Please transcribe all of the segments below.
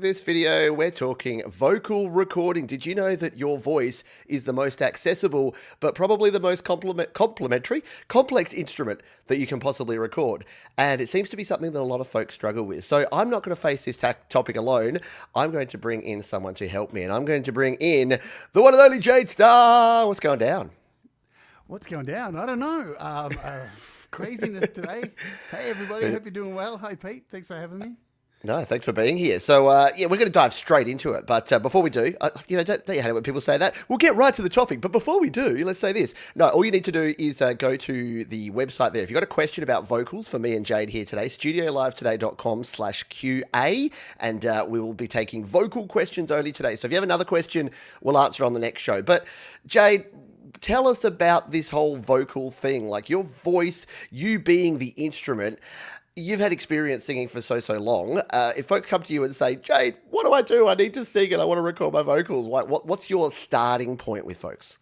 This video, we're talking vocal recording. Did you know that your voice is the most accessible, but probably the most complex instrument that you can possibly record? And it seems to be something that a lot of folks struggle with. So I'm not going to face this topic alone. I'm going to bring in someone to help me, and I'm going to bring in the one and only Jade Starr. What's going down? What's going down? I don't know. Craziness today. Hey, everybody. Hope you're doing well. Hi, Pete. Thanks for having me. No, thanks for being here. So, we're going to dive straight into it. But before we do, don't you hate it when people say that? We'll get right to the topic. But before we do, let's say this. No, all you need to do is go to the website there. If you've got a question about vocals for me and Jade here today, studiolivetoday.com/QA. And we will be taking vocal questions only today. So if you have another question, we'll answer on the next show. But Jade, tell us about this whole vocal thing. Like your voice, you being the instrument. You've had experience singing for so long. If folks come to you and say, Jade, what do I do? I need to sing and I want to record my vocals. Like, what's your starting point with folks?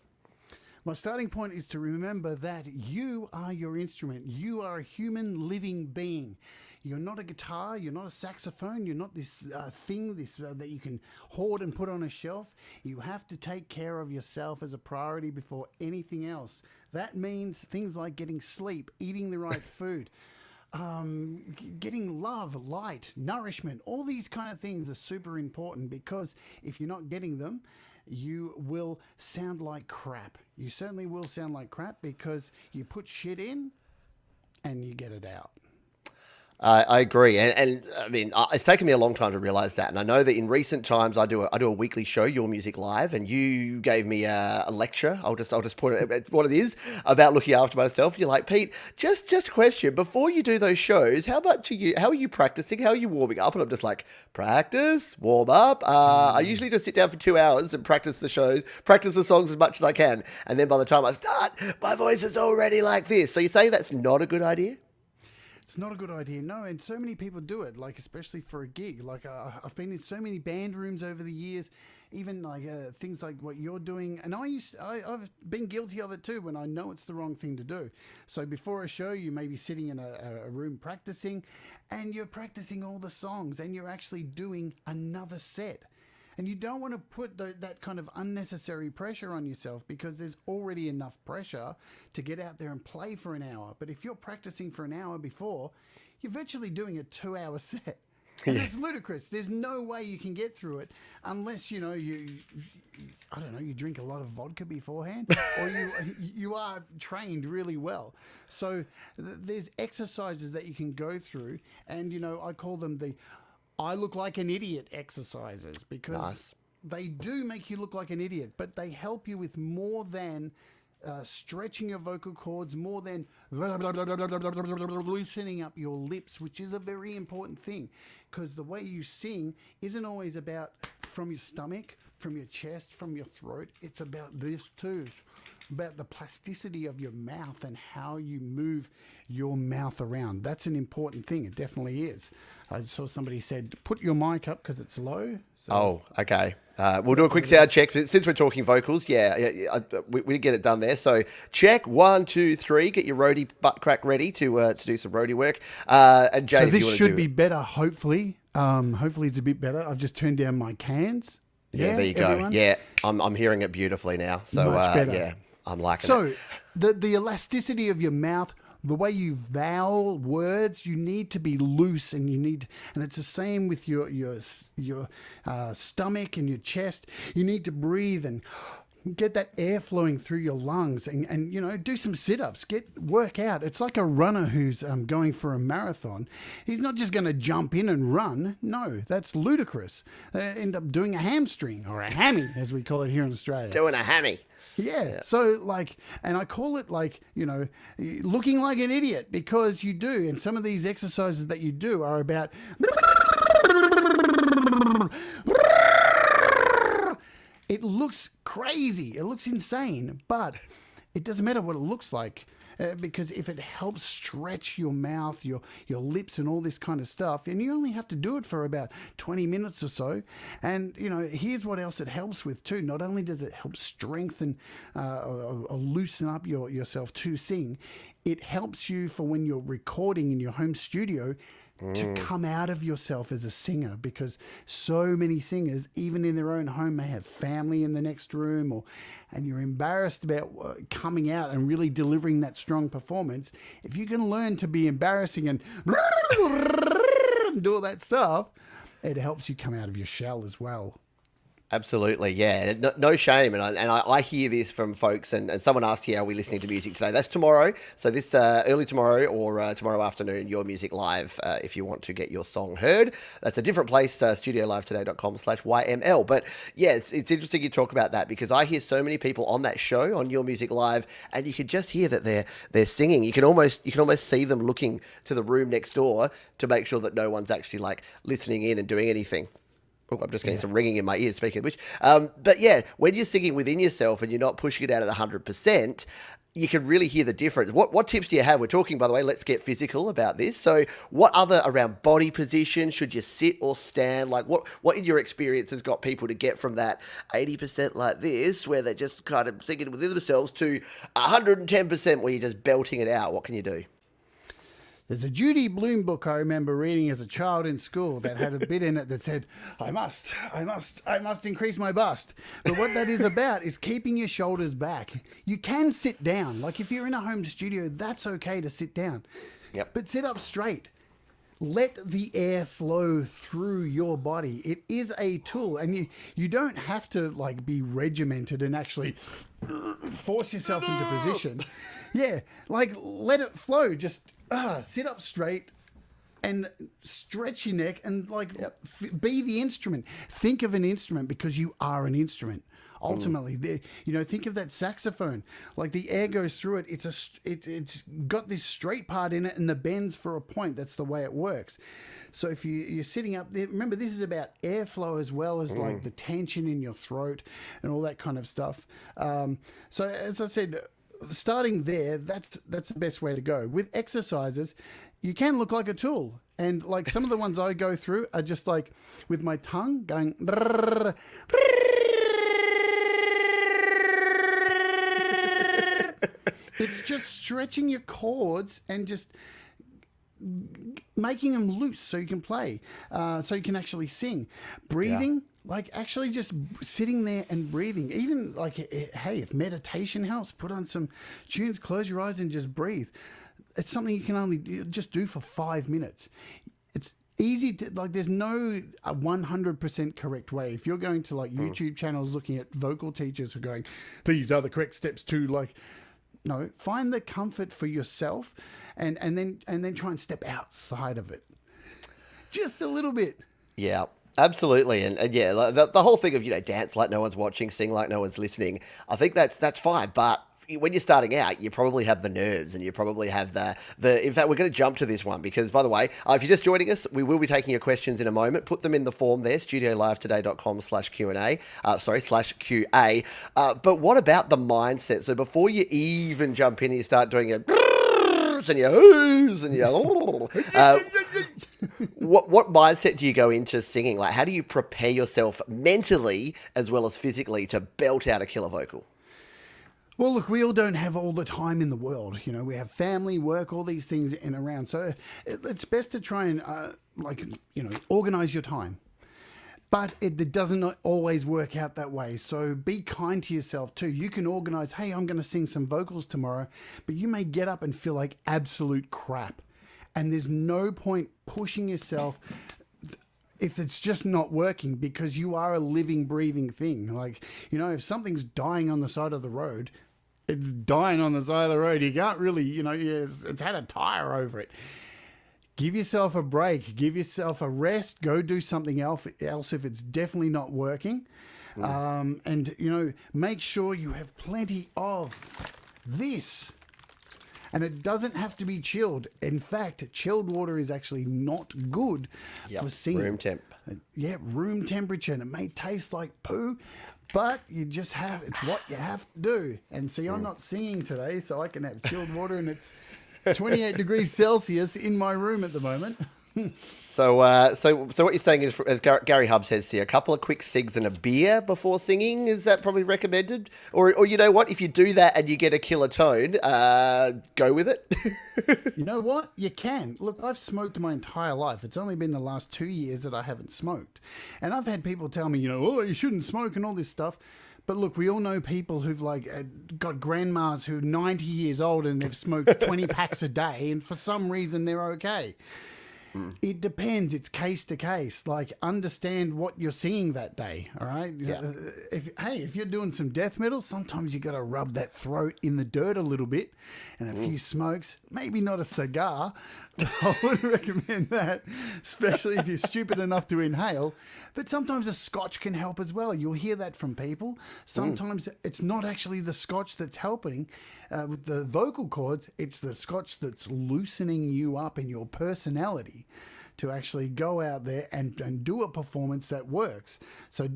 My starting point is to remember that you are your instrument. You are a human living being. You're not a guitar. You're not a saxophone. You're not this thing that you can hoard and put on a shelf. You have to take care of yourself as a priority before anything else. That means things like getting sleep, eating the right food, getting love, light, nourishment. All these kind of things are super important, because if you're not getting them, you will sound like crap. You certainly will sound like crap, because you put shit in and you get it out. I agree, and I mean, it's taken me a long time to realize that. And I know that in recent times, I do a weekly show, Your Music Live, and you gave me a lecture. I'll just point it at what it is about looking after myself. You're like, Pete, just a question before you do those shows. How are you practicing? How are you warming up? And I'm just like, practice, warm up. I usually just sit down for 2 hours and practice the shows, practice the songs as much as I can, and then by the time I start, my voice is already like this. So you say that's not a good idea? It's not a good idea, no, and so many people do it, like especially for a gig. Like I've been in so many band rooms over the years, even like things like what you're doing, and I've been guilty of it too when I know it's the wrong thing to do. So before a show, you may be sitting in a room practicing, and you're practicing all the songs, and you're actually doing another set. And you don't want to put that kind of unnecessary pressure on yourself, because there's already enough pressure to get out there and play for an hour. But if you're practicing for an hour before, you're virtually doing a 2-hour set. And that's ludicrous. There's no way you can get through it unless, you drink a lot of vodka beforehand, or you are trained really well. So there's exercises that you can go through, and, I call them the I look like an idiot exercises, because they do make you look like an idiot, but they help you with more than stretching your vocal cords, more than loosening up your lips, which is a very important thing, because the way you sing isn't always about from your stomach, from your chest, from your throat. It's about this too. It's about the plasticity of your mouth and how you move your mouth around. That's an important thing. It definitely is. I saw somebody said, put your mic up because it's low. So Oh, okay. We'll do a quick sound check. Since we're talking vocals, we get it done there. So check 1, 2, 3. Get your roadie butt crack ready to do some roadie work. And Jade, so if you this want to should be better, hopefully. Hopefully it's a bit better. I've just turned down my cans. Yeah, there you go. Everyone? Yeah, I'm hearing it beautifully now. So Much better. yeah, I'm liking it. So the elasticity of your mouth, the way you vowel words, you need to be loose, and it's the same with your stomach and your chest. You need to breathe and get that air flowing through your lungs, and do some sit-ups, work out. It's like a runner who's going for a marathon. He's not just going to jump in and run. No, that's ludicrous. End up doing a hamstring, or a hammy, as we call it here in Australia. Doing a hammy. Yeah. So and I call it looking like an idiot, because you do. And some of these exercises that you do are about it looks crazy. It looks insane, but it doesn't matter what it looks like. Because if it helps stretch your mouth, your lips and all this kind of stuff, and you only have to do it for about 20 minutes or so. And, here's what else it helps with too. Not only does it help strengthen or loosen up yourself to sing, it helps you for when you're recording in your home studio to come out of yourself as a singer, because so many singers, even in their own home, may have family in the next room, and you're embarrassed about coming out and really delivering that strong performance. If you can learn to be embarrassing and do all that stuff, it helps you come out of your shell as well. Absolutely, yeah. No shame. And I hear this from folks, and someone asked here, are we listening to music today? That's tomorrow. So this early tomorrow or tomorrow afternoon, Your Music Live, if you want to get your song heard. That's a different place, studiolivetoday.com/YML. But yes, it's interesting you talk about that, because I hear so many people on that show, on Your Music Live, and you can just hear that they're singing. You can almost see them looking to the room next door to make sure that no one's actually like listening in and doing anything. Oh, I'm just getting some ringing in my ears, speaking of which. But yeah, when you're singing within yourself and you're not pushing it out at 100%, you can really hear the difference. What tips do you have? We're talking, by the way, let's get physical about this. So what other around body position? Should you sit or stand? Like what in your experience has got people to get from that 80% like this, where they're just kind of singing within themselves, to 110% where you're just belting it out? What can you do? There's a Judy Blume book I remember reading as a child in school that had a bit in it that said, I must increase my bust. But what that is about is keeping your shoulders back. You can sit down. Like if you're in a home studio, that's okay to sit down. Yep. But sit up straight. Let the air flow through your body. It is a tool, and you don't have to like be regimented and actually force yourself into position. Yeah, like let it flow. Just sit up straight and stretch your neck and like be the instrument. Think of an instrument, because you are an instrument. Ultimately, think of that saxophone. Like the air goes through it. It's got this straight part in it, and the bends for a point. That's the way it works. So if you're sitting up there, remember this is about airflow as well as like the tension in your throat and all that kind of stuff. So as I said, starting there, that's the best way to go. With exercises, you can look like a tool. And like some of the ones I go through are just like with my tongue going. It's just stretching your chords and just making them loose so you can play, so you can actually sing. Breathing, like actually just sitting there and breathing. Even like, hey, if meditation helps, put on some tunes, close your eyes and just breathe. It's something you can only just do for 5 minutes. It's easy to, like, there's no 100% correct way. If you're going to like YouTube channels looking at vocal teachers who are going, these are the correct steps to, like, no, find the comfort for yourself and then try and step outside of it. Just a little bit. Yeah. Absolutely, and yeah, the whole thing of dance like no one's watching, sing like no one's listening. I think that's fine, but when you're starting out, you probably have the nerves, and you probably have the. In fact, we're going to jump to this one because, by the way, if you're just joining us, we will be taking your questions in a moment. Put them in the form there, studiolivetoday.com/Q&A, /QA. But what about the mindset? So before you even jump in, you start doing your and your whoos and your. What mindset do you go into singing? Like, how do you prepare yourself mentally as well as physically to belt out a killer vocal? Well, look, we all don't have all the time in the world. We have family, work, all these things in and around. So it's best to try and, organize your time. But it doesn't always work out that way. So be kind to yourself too. You can organize, hey, I'm going to sing some vocals tomorrow, but you may get up and feel like absolute crap. And there's no point pushing yourself if it's just not working, because you are a living, breathing thing. Like, if something's dying on the side of the road, it's dying on the side of the road. You can't really, it's had a tire over it. Give yourself a break. Give yourself a rest. Go do something else if it's definitely not working. And, make sure you have plenty of this. And it doesn't have to be chilled. In fact, chilled water is actually not good for singing. Room temp. Room temperature. And it may taste like poo, but it's what you have to do. And see, I'm not singing today, so I can have chilled water, and it's 28 degrees Celsius in my room at the moment. So what you're saying is, as Gary Hub says here, a couple of quick cigs and a beer before singing, is that probably recommended? Or you know what, if you do that and you get a killer tone, go with it. You know what? You can. Look, I've smoked my entire life. It's only been the last 2 years that I haven't smoked. And I've had people tell me, oh, you shouldn't smoke and all this stuff. But look, we all know people who've got grandmas who are 90 years old and they've smoked 20 packs a day, and for some reason they're okay. It depends. It's case to case. Like, understand what you're singing that day. All right. Yeah. If you're doing some death metal, sometimes you got to rub that throat in the dirt a little bit, and a few smokes. Maybe not a cigar. I wouldn't recommend that, especially if you're stupid enough to inhale. But sometimes a scotch can help as well. You'll hear that from people. Sometimes it's not actually the scotch that's helping with the vocal cords. It's the scotch that's loosening you up in your personality to actually go out there and do a performance that works. So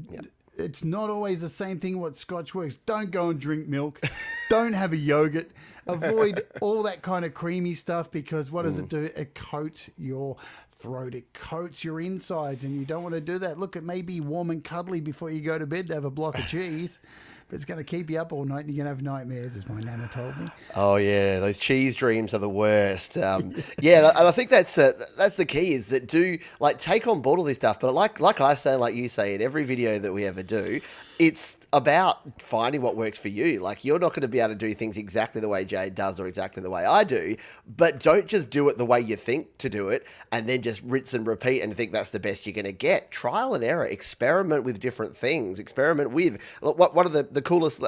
it's not always the same thing what scotch works. Don't go and drink milk. Don't have a yogurt. Avoid all that kind of creamy stuff, because what does it do? It coats your throat. It coats your insides, and you don't want to do that. Look, it may be warm and cuddly before you go to bed to have a block of cheese, but it's going to keep you up all night and you're going to have nightmares, as my nana told me. Oh yeah, those cheese dreams are the worst. Yeah, and I think that's the key, is that take on board all this stuff. But like I say, like you say, in every video that we ever do, it's about finding what works for you. Like, you're not going to be able to do things exactly the way Jade does or exactly the way I do, but don't just do it the way you think to do it and then just rinse and repeat and think that's the best you're going to get. Trial and error, experiment with different things, experiment with... One of the coolest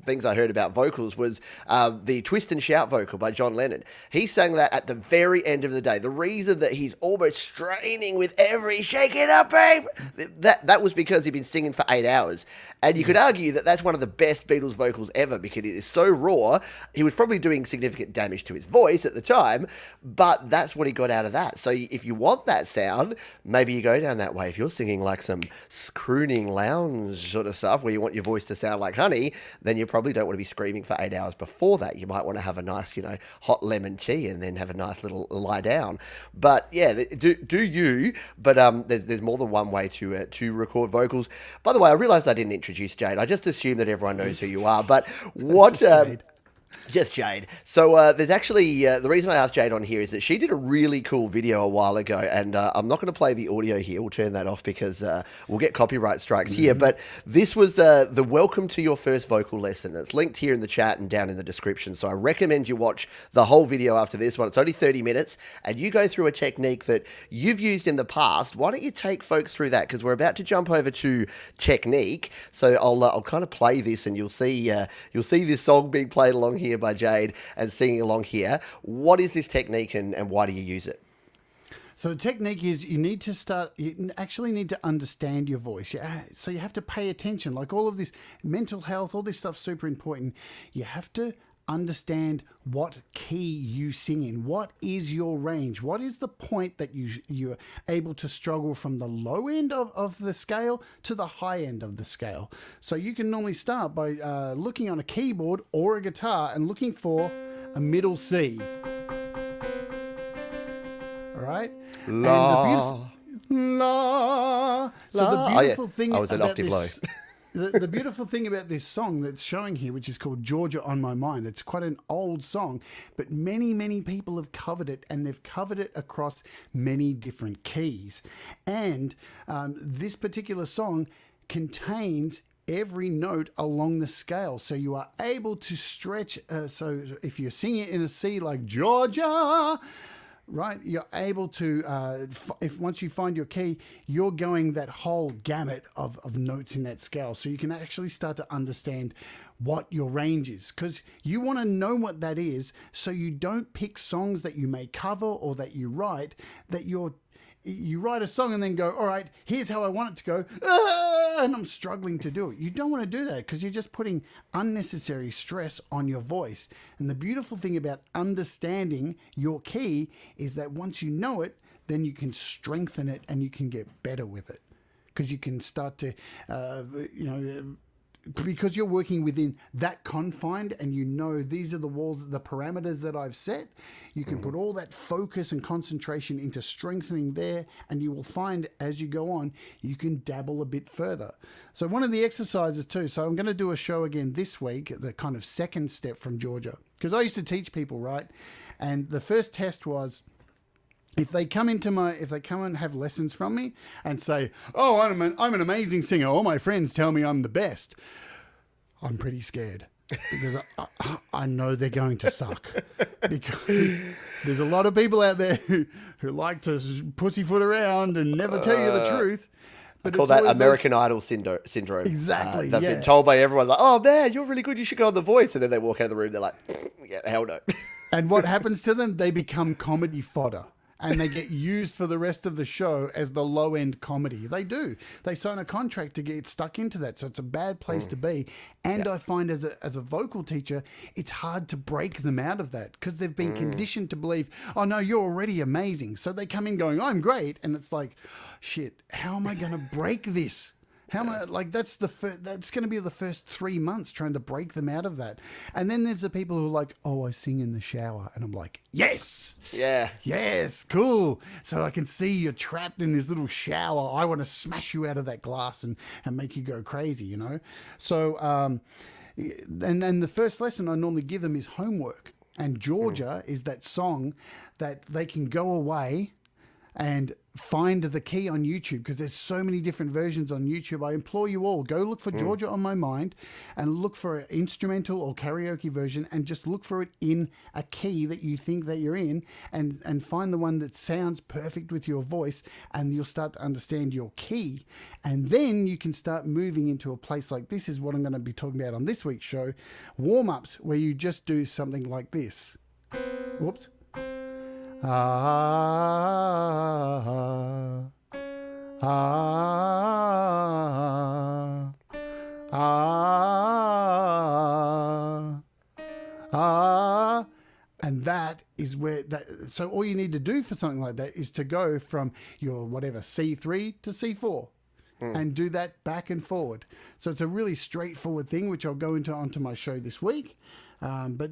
things I heard about vocals was the Twist and Shout vocal by John Lennon. He sang that at the very end of the day. The reason that he's almost straining with every shake it up, babe, that was because he'd been singing for 8 hours. And you could argue that that's one of the best Beatles vocals ever, because it is so raw. He was probably doing significant damage to his voice at the time, but that's what he got out of that. So if you want that sound, maybe you go down that way. If you're singing like some crooning lounge sort of stuff where you want your voice to sound like honey, then you probably don't want to be screaming for 8 hours before that. You might want to have a nice, hot lemon tea and then have a nice little lie down. But yeah, do you, but there's more than one way to record vocals. By the way, I realized I didn't introduce Jade. I just assume that everyone knows who you are, but what... Just Jade. So there's actually, the reason I asked Jade on here is that she did a really cool video a while ago, and I'm not going to play the audio here. We'll turn that off because we'll get copyright strikes here. But this was the welcome to your first vocal lesson. It's linked here in the chat and down in the description. So I recommend you watch the whole video after this one. It's only 30 minutes, and you go through a technique that you've used in the past. Why don't you take folks through that? Because we're about to jump over to technique. So I'll kind of play this, and you'll see this song being played along here by Jade and singing along here. What is this technique, and why do you use it? So the technique is you actually need to understand your voice. So you have to pay attention. Like, all of this mental health, all this stuff's super important. You have to understand what key you sing in. What is your range? What is the point that you're able to struggle from the low end of the scale to the high end of the scale? So you can normally start by looking on a keyboard or a guitar and looking for a middle C. All right? La. La. So the beautiful thing I was an about octave low. The beautiful thing about this song that's showing here, which is called Georgia on My Mind, it's quite an old song, but many people have covered it, and they've covered it across many different keys. And this particular song contains every note along the scale, so you are able to stretch. So if you're singing in a C like Georgia, right, you're able to, if once you find your key, you're going that whole gamut of notes in that scale. So you can actually start to understand what your range is, because you want to know what that is, so you don't pick songs that you may cover or that you write, that you write a song and then go, all right, here's how I want it to go, and I'm struggling to do it. You don't want to do that, because you're just putting unnecessary stress on your voice. And the beautiful thing about understanding your key is that once you know it, then you can strengthen it and you can get better with it, because you can start to, because you're working within that confined and you know these are the walls, the parameters that I've set, you can put all that focus and concentration into strengthening there, and you will find as you go on, you can dabble a bit further. So one of the exercises too, so I'm going to do a show again this week, the kind of second step from Georgia, because I used to teach people, right? And the first test was, if they come and have lessons from me and say, "Oh, I'm an amazing singer. All my friends tell me I'm the best," I'm pretty scared because I know they're going to suck. Because there's a lot of people out there who like to pussyfoot around and never tell you the truth. But I call that American Idol syndrome. Exactly. They've been told by everyone, like, "Oh man, you're really good. You should go on The Voice," and then they walk out of the room. They're like, "Yeah, hell no." And what happens to them? They become comedy fodder. And they get used for the rest of the show as the low-end comedy. They do. They sign a contract to get stuck into that. So it's a bad place to be. And I find as a vocal teacher, it's hard to break them out of that because they've been conditioned to believe, "Oh, no, you're already amazing." So they come in going, "I'm great." And it's like, shit, how am I going to break this? How am I, like, that's going to be the first 3 months trying to break them out of that. And then there's the people who are like, "Oh, I sing in the shower." And I'm like, yes. Yeah. Yes, cool. So I can see you're trapped in this little shower. I want to smash you out of that glass and make you go crazy, you know? So, and then the first lesson I normally give them is homework. And Georgia is that song that they can go away and find the key on YouTube, because there's so many different versions on YouTube. I implore you all, go look for Georgia on My Mind and look for an instrumental or karaoke version and just look for it in a key that you think that you're in, and find the one that sounds perfect with your voice, and you'll start to understand your key. And then you can start moving into a place like this is what I'm going to be talking about on this week's show, warm-ups, where you just do something like this. Whoops. Ah, ah, ah, ah. And that is where so all you need to do for something like that is to go from your whatever C3 to C4 and do that back and forward. So it's a really straightforward thing, which I'll go onto my show this week. But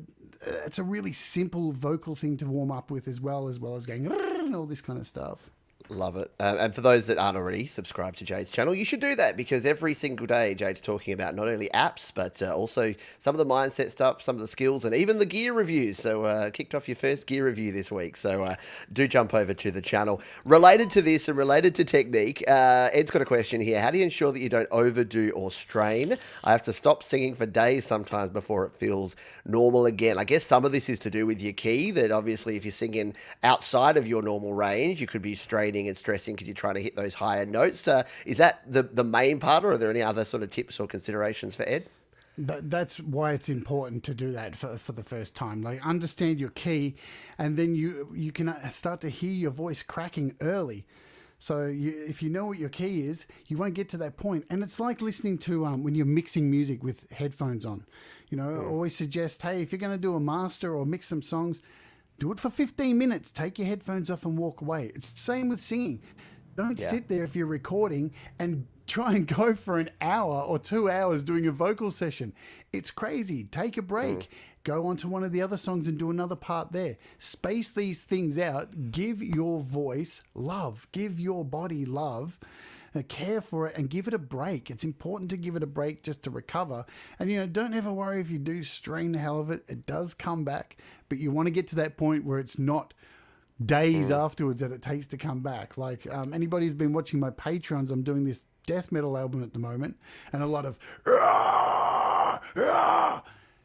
it's a really simple vocal thing to warm up with, as well as going and all this kind of stuff. Love it. And for those that aren't already subscribed to Jade's channel, you should do that, because every single day Jade's talking about not only apps, but also some of the mindset stuff, some of the skills, and even the gear reviews. So kicked off your first gear review this week. So do jump over to the channel. Related to this and related to technique, Ed's got a question here. How do you ensure that you don't overdo or strain? I have to stop singing for days sometimes before it feels normal again. I guess some of this is to do with your key, that obviously if you're singing outside of your normal range, you could be straining and stressing because you're trying to hit those higher notes. Is that the main part, or are there any other sort of tips or considerations for Ed? That's why it's important to do that for the first time. Like, understand your key, and then you can start to hear your voice cracking early. So if you know what your key is, you won't get to that point. And it's like listening to when you're mixing music with headphones on. You know, I always suggest, hey, if you're going to do a master or mix some songs, do it for 15 minutes. Take your headphones off and walk away. It's the same with singing. Don't sit there if you're recording and try and go for an hour or 2 hours doing a vocal session. It's crazy. Take a break. Go on to one of the other songs and do another part there. Space these things out. Give your voice love. Give your body love. Care for it and give it a break. It's important to give it a break just to recover. And, you know, don't ever worry if you do strain the hell of it. It does come back, but you want to get to that point where it's not days afterwards that it takes to come back. Like anybody who's been watching my Patreons, I'm doing this death metal album at the moment, and a lot of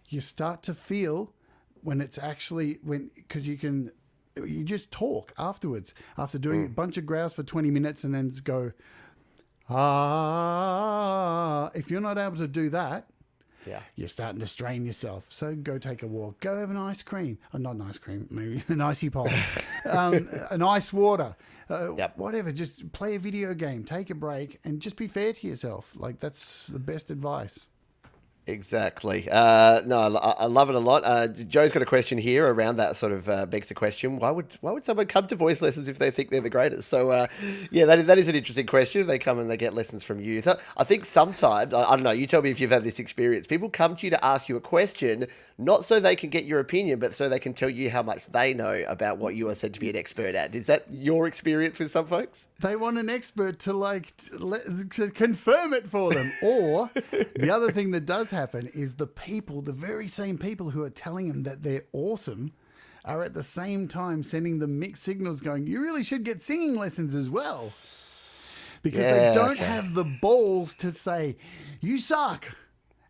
you start to feel when it's actually because you just talk afterwards after doing a bunch of growls for 20 minutes and then go if you're not able to do that, you're starting to strain yourself. So go take a walk, go have an ice cream, not an ice cream, maybe an icy pop, an ice water, whatever. Just play a video game, take a break, and just be fair to yourself. Like, that's the best advice. Exactly. No, I love it a lot. Joe's got a question here around that sort of begs the question: why would someone come to voice lessons if they think they're the greatest? So yeah, that is an interesting question. They come and they get lessons from you. So I think sometimes I don't know. You tell me if you've had this experience. People come to you to ask you a question, not so they can get your opinion, but so they can tell you how much they know about what you are said to be an expert at. Is that your experience with some folks? They want an expert to to confirm it for them. Or the other thing that does happen is the very same people who are telling them that they're awesome are at the same time sending them mixed signals going, you really should get singing lessons as well. Because they don't have the balls to say, you suck.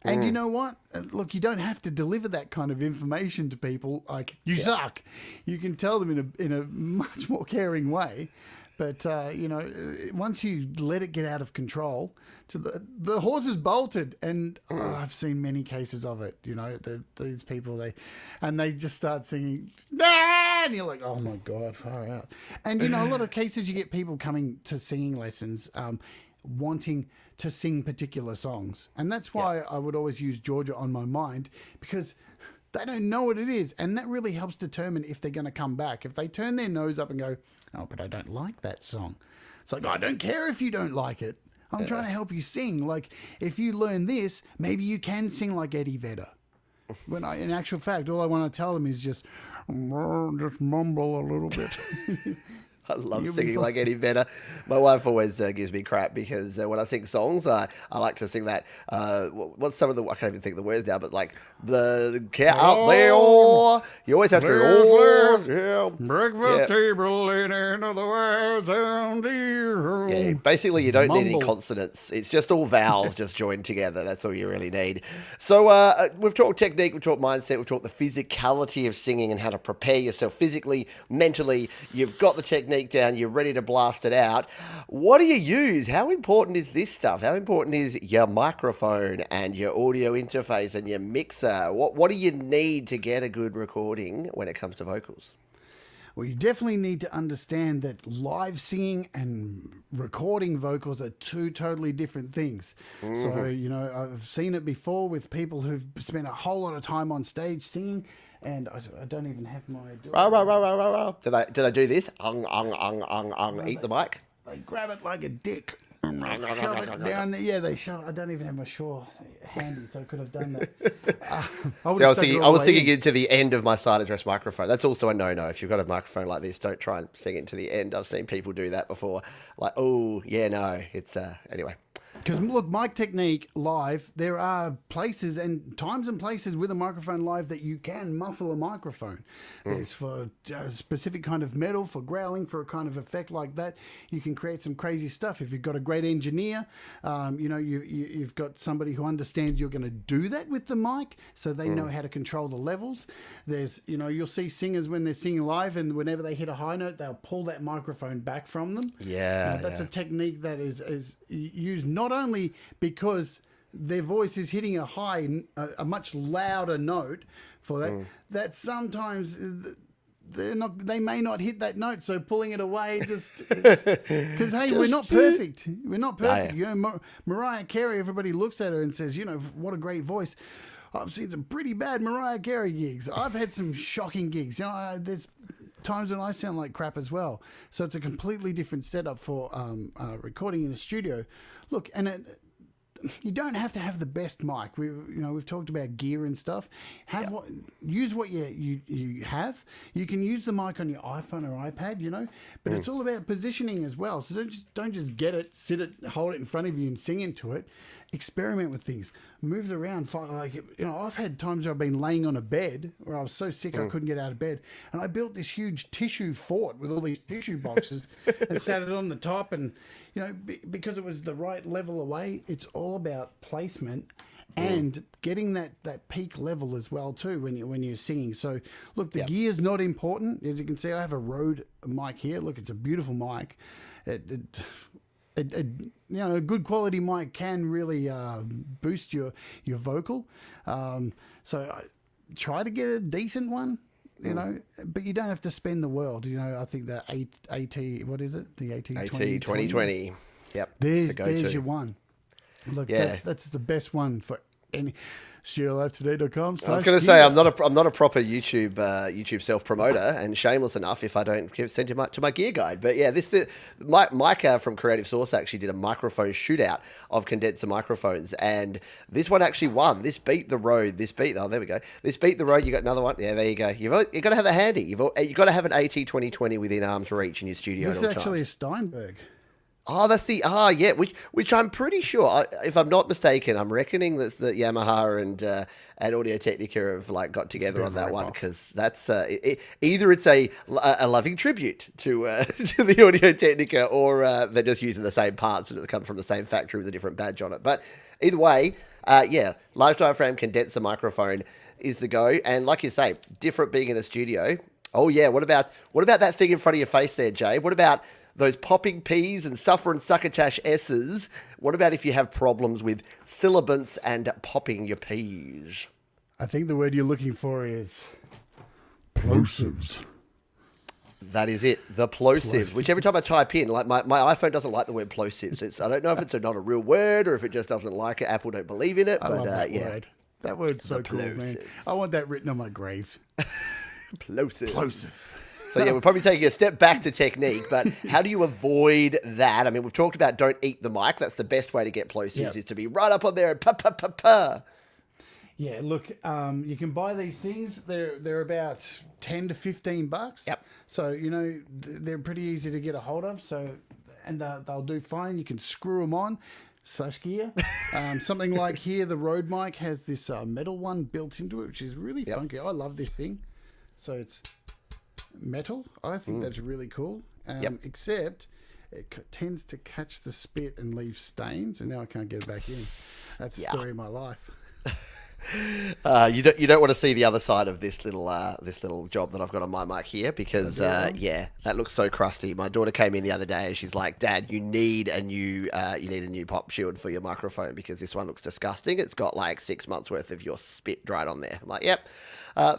And you know what? Look, you don't have to deliver that kind of information to people like, you suck. You can tell them in a much more caring way. But, once you let it get out of control, the horse is bolted. And I've seen many cases of it. These people, they just start singing, nah! And you're like, oh, my God, far out. And, a lot of cases you get people coming to singing lessons wanting to sing particular songs. And that's why I would always use Georgia on My Mind, because they don't know what it is. And that really helps determine if they're going to come back. If they turn their nose up and go, oh, but I don't like that song. It's like, I don't care if you don't like it. I'm trying to help you sing. Like, if you learn this, maybe you can sing like Eddie Vedder. When in actual fact, all I want to tell them is just mumble a little bit. I love singing like Eddie Vedder. My wife always gives me crap because when I sing songs, I like to sing that. What's some of the? I can't even think of the words now, but like the cat out there. You always have to go. Breakfast table in the words and dear. Yeah, basically you don't need any consonants. It's just all vowels just joined together. That's all you really need. So we've talked technique, we've talked mindset, we've talked the physicality of singing and how to prepare yourself physically, mentally. You've got the technique down, you're ready to blast it out. What do you use? How important is this stuff? How important is your microphone and your audio interface and your mixer? What do you need to get a good recording when it comes to vocals? Well, you definitely need to understand that live singing and recording vocals are two totally different things. Mm-hmm. So, I've seen it before with people who've spent a whole lot of time on stage singing. And I don't even have my... Did I do this? Eat the mic? They grab it like a dick. And they shove it down there. Yeah, they shove it. I don't even have my Shaw handy, so I could have done that. I was singing into the end of my side address microphone. That's also a no-no. If you've got a microphone like this, don't try and sing it to the end. I've seen people do that before. Like, oh, yeah, no. It's, anyway. Because, look, mic technique live, there are places and times and places with a microphone live that you can muffle a microphone. There's for a specific kind of metal, for growling, for a kind of effect like that. You can create some crazy stuff. If you've got a great engineer, you've got somebody who understands you're going to do that with the mic, so they know how to control the levels. There's, you'll see singers when they're singing live, and whenever they hit a high note, they'll pull that microphone back from them. Yeah. That's a technique that is used not only because their voice is hitting a much louder note for that, that sometimes they may not hit that note, so pulling it away because hey, we're not perfect. We're not perfect. Mariah Carey, everybody looks at her and says, what a great voice. I've seen some pretty bad Mariah Carey gigs. I've had some shocking gigs. There's times when I sound like crap as well. So it's a completely different setup for recording in a studio. Look, and you don't have to have the best mic. We've talked about gear and stuff. Use what you have. You can use the mic on your iPhone or iPad, but it's all about positioning as well. So don't just get it, sit it, hold it in front of you and sing into it. Experiment with things. Move it around. I've had times where I've been laying on a bed where I was so sick I couldn't get out of bed, and I built this huge tissue fort with all these tissue boxes and sat it on the top. And because it was the right level away, it's all about placement and getting that peak level as well too when you're singing. So look, the gear's not important. As you can see, I have a Rode mic here. Look, it's a beautiful mic. A good quality mic can really boost your vocal. So try to get a decent one, but you don't have to spend the world. I think the AT, what is it? The AT 2020. Yep. There's your one. Look, that's the best one for any studiolifetoday.com. I was going to say I'm not a proper YouTube self promoter and shameless enough if I don't send you to my gear guide. But yeah, Mike from Creative Source actually did a microphone shootout of condenser microphones, and this one actually won. This beat the Rode. Oh, there we go. This beat the Rode. You got another one. Yeah, there you go. You've got to have it handy. You've got to have an AT2020 within arm's reach in your studio. This is actually a Steinberg. Oh, yeah, which I'm pretty sure, if I'm not mistaken, I'm reckoning that's the Yamaha and Audio Technica have like got together on that one, because that's either it's a loving tribute to to the Audio Technica, or they're just using the same parts that come from the same factory with a different badge on it. But either way, yeah, large diaphragm condenser microphone is the go, and like you say, different being in a studio. Oh yeah, what about that thing in front of your face there, Jay? What about those popping P's and suffer and succotash S's? What about if you have problems with sibilance and popping your P's? I think the word you're looking for is plosives. That is it, the plosives. Which every time I type in, like my iPhone doesn't like the word plosives. I don't know if it's not a real word or if it just doesn't like it. Apple don't believe in it. I love that word. That word's so cool, plosives. man. I want that written on my grave. Plosive. Plosive. So yeah, we're probably taking a step back to technique, but how do you avoid that? I mean, we've talked about don't eat the mic. That's the best way to get plosives, is to be right up on there and pa. Yeah, look, you can buy these things. They're about $10 to $15. Yep. So they're pretty easy to get a hold of. So, and they'll do fine. You can screw them on. Gear. Something like here, the Rode mic has this metal one built into it, which is really funky. I love this thing. So it's metal. I think that's really cool. Except it tends to catch the spit and leave stains, and now I can't get it back in. That's the story of my life. You don't want to see the other side of this little job that I've got on my mic here, because that looks so crusty. My daughter came in the other day and she's like, "Dad, you need a new pop shield for your microphone, because this one looks disgusting. It's got like 6 months worth of your spit dried on there." I'm like, "Yep,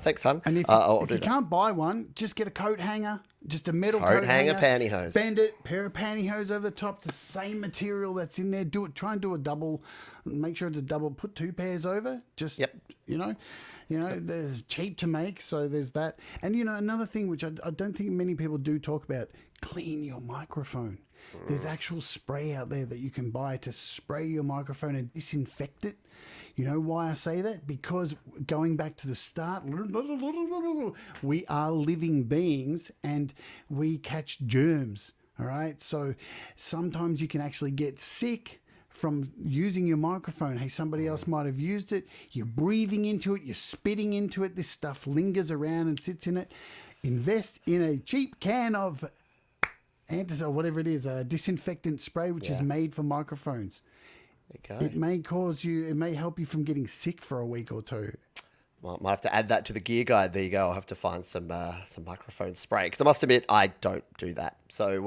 thanks, son." And if you can't buy one, just get a coat hanger. Just a metal coat hanger, pantyhose. Bend it, pair of pantyhose over the top, the same material that's in there. Try and do a double. Make sure it's a double. Put 2 pairs over. Just they're cheap to make, so there's that. And another thing which I don't think many people do talk about: clean your microphone. There's actual spray out there that you can buy to spray your microphone and disinfect it. You know why I say that? Because going back to the start, we are living beings and we catch germs. All right. So sometimes you can actually get sick from using your microphone. Hey, somebody else might have used it. You're breathing into it. You're spitting into it. This stuff lingers around and sits in it. Invest in a cheap can of whatever it is, a disinfectant spray, which is made for microphones. It may help you from getting sick for a week or two. Well, might have to add that to the gear guide. There you go. I'll have to find some microphone spray, because I must admit I don't do that. So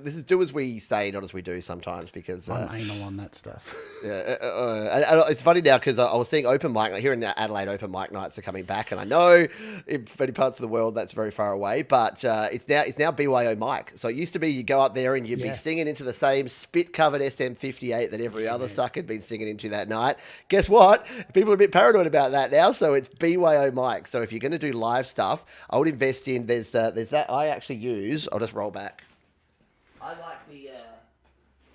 this is do as we say, not as we do sometimes, because I'm anal on that stuff. And it's funny now because I was seeing open mic here in Adelaide. Open mic nights are coming back, and I know in many parts of the world that's very far away, but it's now BYO mic. So it used to be you go up there and you'd be singing into the same spit covered SM58 that every other sucker had been singing into that night. Guess what? People are a bit paranoid about that now. So it's BYO mic. So if you're going to do live stuff, I would invest in there's that I actually use. I'll just roll back. I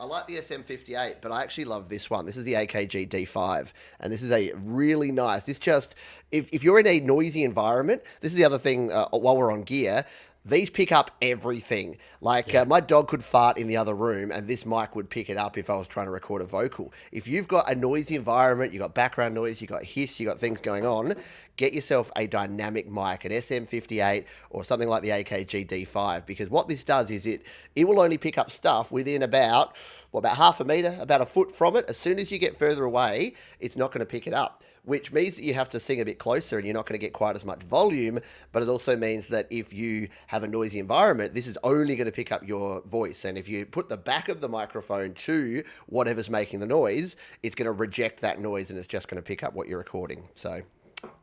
like the SM58, but I actually love this one. This is the AKG D5, and this is a really nice. This just if you're in a noisy environment, this is the other thing. While we're on gear, these pick up everything. Like my dog could fart in the other room, and this mic would pick it up if I was trying to record a vocal. If you've got a noisy environment, you've got background noise, you've got hiss, you've got things going on, get yourself a dynamic mic, an SM58 or something like the AKG D5, because what this does is it will only pick up stuff within about half a meter, about a foot from it. As soon as you get further away, it's not going to pick it up, which means that you have to sing a bit closer and you're not going to get quite as much volume. But it also means that if you have a noisy environment, this is only going to pick up your voice. And if you put the back of the microphone to whatever's making the noise, it's going to reject that noise and it's just going to pick up what you're recording. So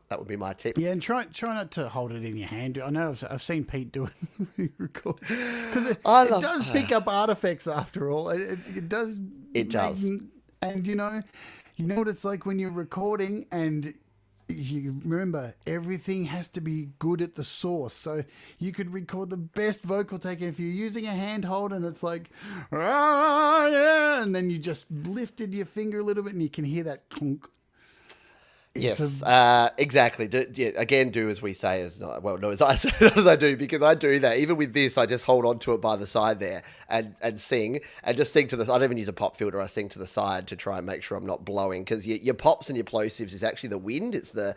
that would be my tip. Yeah, and try not to hold it in your hand. I know I've seen Pete do it when he records, because it does pick up artifacts after all. It does. It does. And you know what it's like when you're recording and you remember everything has to be good at the source. So you could record the best vocal take, and if you're using a handhold and it's like, ah, yeah, and then you just lifted your finger a little bit and you can hear that clunk. Yes, exactly. Do as we say, as not, well, no, as I say, not as I do, because I do that. Even with this, I just hold on to it by the side there and sing, and just sing to the. I don't even use a pop filter. I sing to the side to try and make sure I'm not blowing, because your pops and your plosives is actually the wind. It's the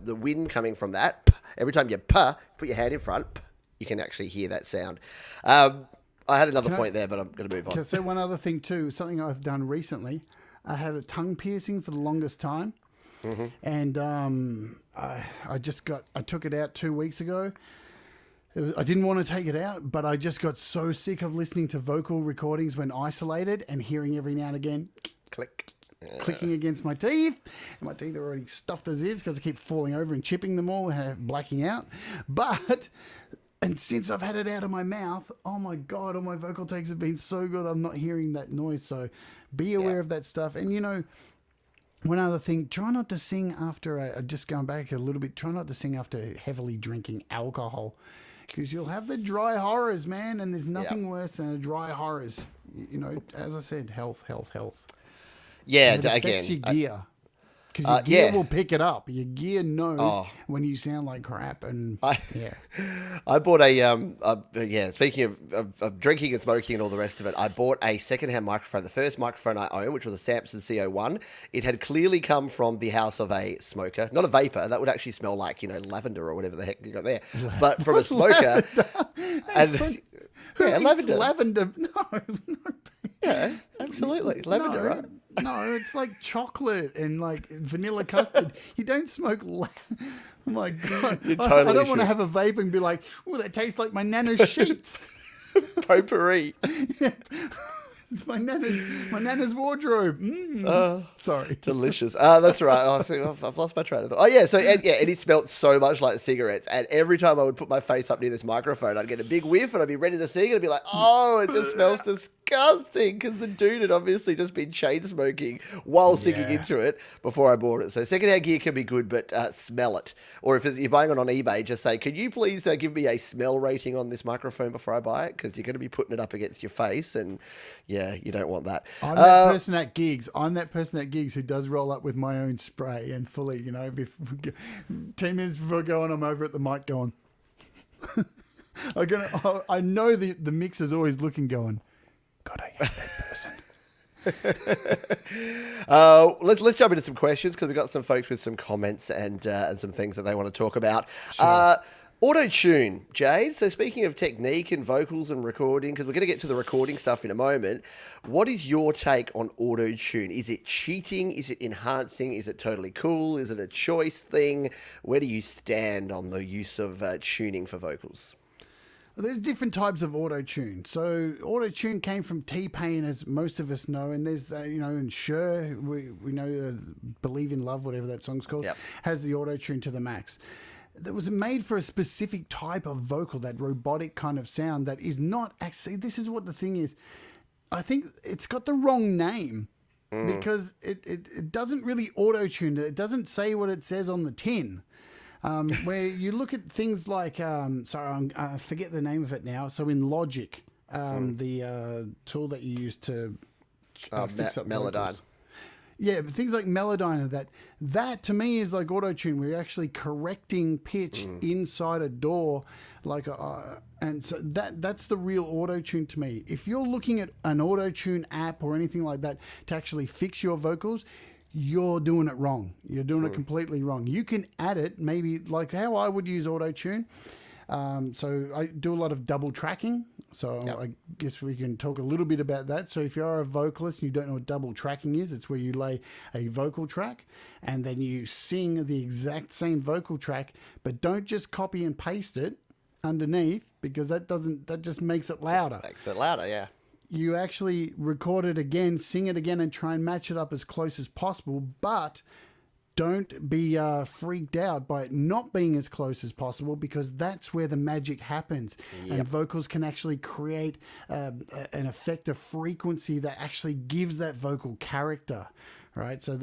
wind coming from that. Every time you put your hand in front, you can actually hear that sound. I had another point there, but I'm going to move on. Can I say one other thing too? Something I've done recently. I had a tongue piercing for the longest time. Mm-hmm. And I took it out 2 weeks ago. I didn't want to take it out, but I just got so sick of listening to vocal recordings when isolated and hearing every now and again clicking against my teeth. And my teeth are already stuffed as is because I keep falling over and chipping them all and blacking out. And since I've had it out of my mouth, oh my God, all my vocal takes have been so good. I'm not hearing that noise. So be aware of that stuff. And one other thing, try not to sing after, just going back a little bit, try not to sing after heavily drinking alcohol, because you'll have the dry horrors, man, and there's nothing worse than a dry horrors. As I said, health. Yeah, and it affects your gear. Because your gear will pick it up. Your gear knows when you sound like crap. And I bought speaking of drinking and smoking and all the rest of it, I bought a secondhand microphone, the first microphone I owned, which was a Samson CO1. It had clearly come from the house of a smoker, not a vapor. That would actually smell like, lavender or whatever the heck you got there. But from a smoker. And lavender. Lavender? No. Yeah, absolutely. Lavender, right? No, it's like chocolate and like vanilla custard. You don't smoke. Oh my God! I don't want to have a vape and be like, "Oh, that tastes like my nana's sheets." Potpourri. Yeah. It's my nana's wardrobe. Sorry. Delicious. That's right. I've lost my train of thought. Oh, yeah. So, and it smelled so much like cigarettes. And every time I would put my face up near this microphone, I'd get a big whiff and I'd be ready to sing. And I'd be like, oh, it just smells disgusting. Because the dude had obviously just been chain smoking while singing into it before I bought it. So, secondhand gear can be good, but smell it. Or if you're buying it on eBay, just say, could you please give me a smell rating on this microphone before I buy it? Because you're going to be putting it up against your face. And yeah, you don't want that. I'm that person at gigs. Who does roll up with my own spray and fully, 10 minutes before going, I'm over at the mic going. I know the mixer's always looking, going, God, I hate that person. Let's jump into some questions, because we've got some folks with some comments and some things that they want to talk about. Sure. Auto-tune, Jade. So speaking of technique and vocals and recording, because we're going to get to the recording stuff in a moment, what is your take on auto-tune? Is it cheating? Is it enhancing? Is it totally cool? Is it a choice thing? Where do you stand on the use of tuning for vocals? Well, there's different types of auto-tune. So auto-tune came from T-Pain, as most of us know, and there's, and Cher, we know Believe in Love, whatever that song's called, has the auto-tune to the max. That was made for a specific type of vocal, that robotic kind of sound that is not actually, this is what the thing is. I think it's got the wrong name because it doesn't really auto-tune. It doesn't say what it says on the tin. Where you look at things like, I forget the name of it now. So in Logic, the tool that you use to fix up Melodyne. vocals. Yeah, but things like Melodyne and that to me is like auto-tune. We're actually correcting pitch inside a door, and so that's the real auto-tune to me. If you're looking at an auto-tune app or anything like that to actually fix your vocals, you're doing it wrong. You're doing it completely wrong. You can add it, maybe like how I would use auto-tune. So I do a lot of double tracking. So I guess we can talk a little bit about that. So if you're a vocalist and you don't know what double tracking is, it's where you lay a vocal track and then you sing the exact same vocal track, but don't just copy and paste it underneath, because that just makes it louder. Makes it louder, yeah. You actually record it again, sing it again, and try and match it up as close as possible, but don't be freaked out by it not being as close as possible, because that's where the magic happens. And vocals can actually create an effect of frequency that actually gives that vocal character. Right, so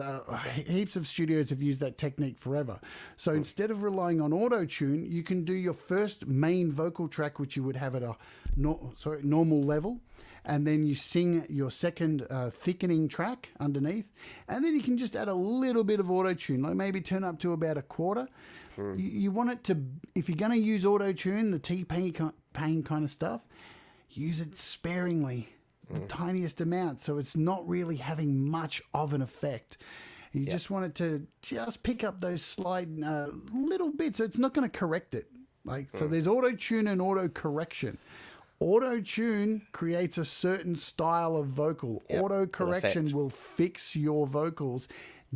heaps of studios have used that technique forever. So instead of relying on auto-tune, you can do your first main vocal track, which you would have at a normal level, and then you sing your second thickening track underneath, and then you can just add a little bit of auto-tune, like maybe turn up to about a quarter. You want it to, if you're going to use auto-tune, the T-Pain kind of stuff, use it sparingly. The tiniest amount, so it's not really having much of an effect. You just want it to just pick up those slight little bits, so it's not going to correct it. So there's auto tune and auto correction. Auto tune creates a certain style of vocal. Auto correction will fix your vocals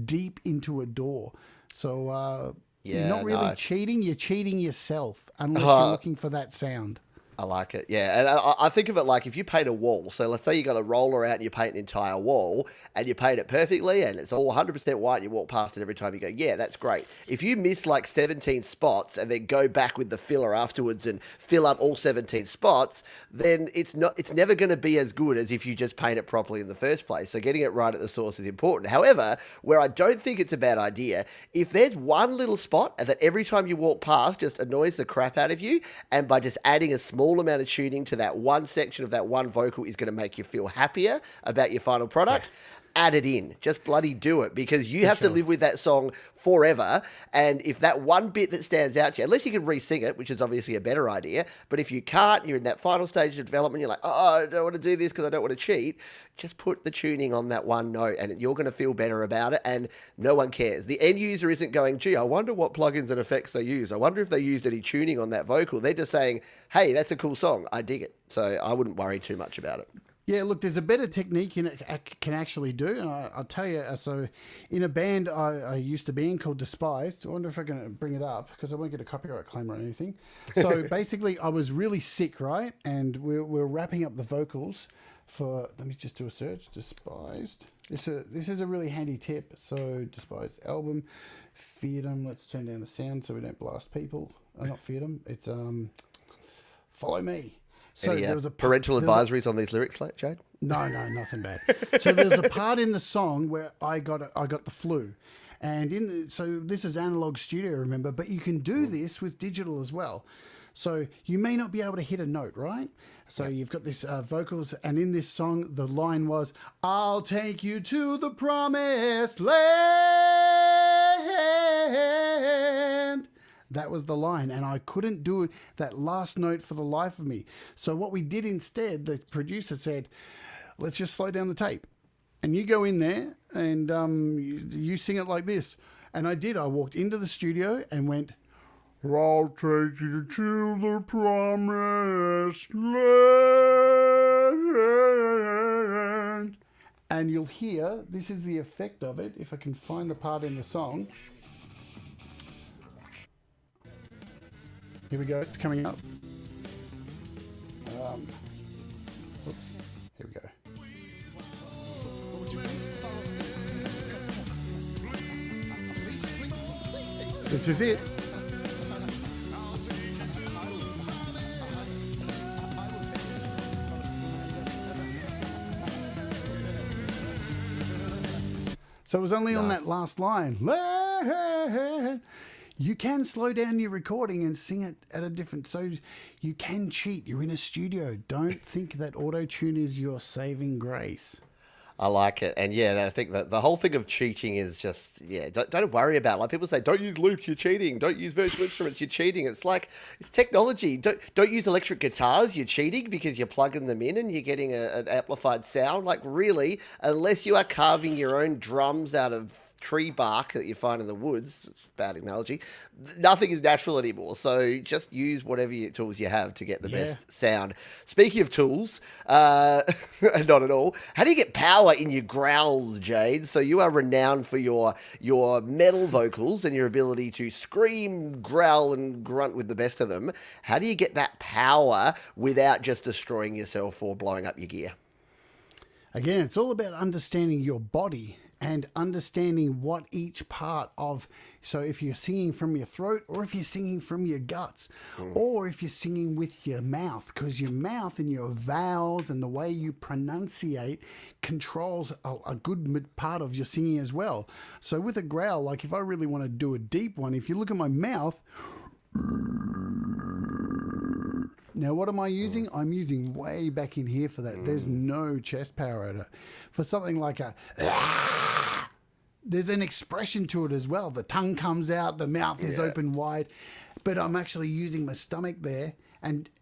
deep into a door. So you're not really cheating. You're cheating yourself unless you're looking for that sound. I like it, yeah. And I think of it like if you paint a wall. So let's say you got a roller out and you paint an entire wall and you paint it perfectly and it's all 100% white and you walk past it every time, you go, yeah, that's great. If you miss like 17 spots and then go back with the filler afterwards and fill up all 17 spots, then it's never going to be as good as if you just paint it properly in the first place. So getting it right at the source is important. However, where I don't think it's a bad idea, if there's one little spot that every time you walk past just annoys the crap out of you, and by just adding a small amount of tuning to that one section of that one vocal is going to make you feel happier about your final product, add it in. Just bloody do it, because you have to live with that song forever. And if that one bit that stands out to you, unless you can re-sing it, which is obviously a better idea, but if you can't, you're in that final stage of development, you're like, oh, I don't want to do this because I don't want to cheat, just put the tuning on that one note and you're going to feel better about it, and no one cares. The end user isn't going, gee, I wonder what plugins and effects they use. I wonder if they used any tuning on that vocal. They're just saying, hey, that's a cool song. I dig it. So I wouldn't worry too much about it. Yeah, look, there's a better technique you can actually do. And I'll tell you, so in a band I used to be in called Despised, I wonder if I can bring it up because I won't get a copyright claim or anything. So basically I was really sick, right? And we're wrapping up the vocals for, let me just do a search, Despised. This is a really handy tip. So Despised album, Feardom, let's turn down the sound so we don't blast people. Not Feardom, it's Follow Me. So there was a parental advisories on these lyrics, Jade? No, nothing bad. So there was a part in the song where I got the flu, and so this is analog studio, remember, but you can do this with digital as well. So you may not be able to hit a note, right? So you've got this vocals, and in this song, the line was, "I'll take you to the promised land." That was the line, and I couldn't do that last note for the life of me. So what we did instead, the producer said, let's just slow down the tape. And you go in there, and you sing it like this. And I did. I walked into the studio and went, "I'll take you to the promised land." And you'll hear, this is the effect of it, if I can find the part in the song. Here we go, it's coming up. Oops, here we go. This is it. So it was only on that last line. You can slow down your recording and sing it at a different... So you can cheat. You're in a studio. Don't think that auto-tune is your saving grace. I like it. And yeah, I think that the whole thing of cheating is just, don't worry about it. Like people say, don't use loops, you're cheating. Don't use virtual instruments, you're cheating. It's like, it's technology. Don't use electric guitars, you're cheating because you're plugging them in and you're getting an amplified sound. Like really, unless you are carving your own drums out of tree bark that you find in the woods, it's a bad analogy, nothing is natural anymore. So just use whatever tools you have to get the best sound. Speaking of tools, not at all, how do you get power in your growls, Jade? So you are renowned for your metal vocals and your ability to scream, growl, and grunt with the best of them. How do you get that power without just destroying yourself or blowing up your gear? Again, it's all about understanding your body and understanding what each part of, so if you're singing from your throat or if you're singing from your guts or if you're singing with your mouth, because your mouth and your vowels and the way you pronunciate controls a good part of your singing as well. So with a growl, like if I really want to do a deep one, if you look at my mouth, now, what am I using? I'm using way back in here for that. There's no chest power at it. For something like a, there's an expression to it as well. The tongue comes out, the mouth is open wide, but I'm actually using my stomach there.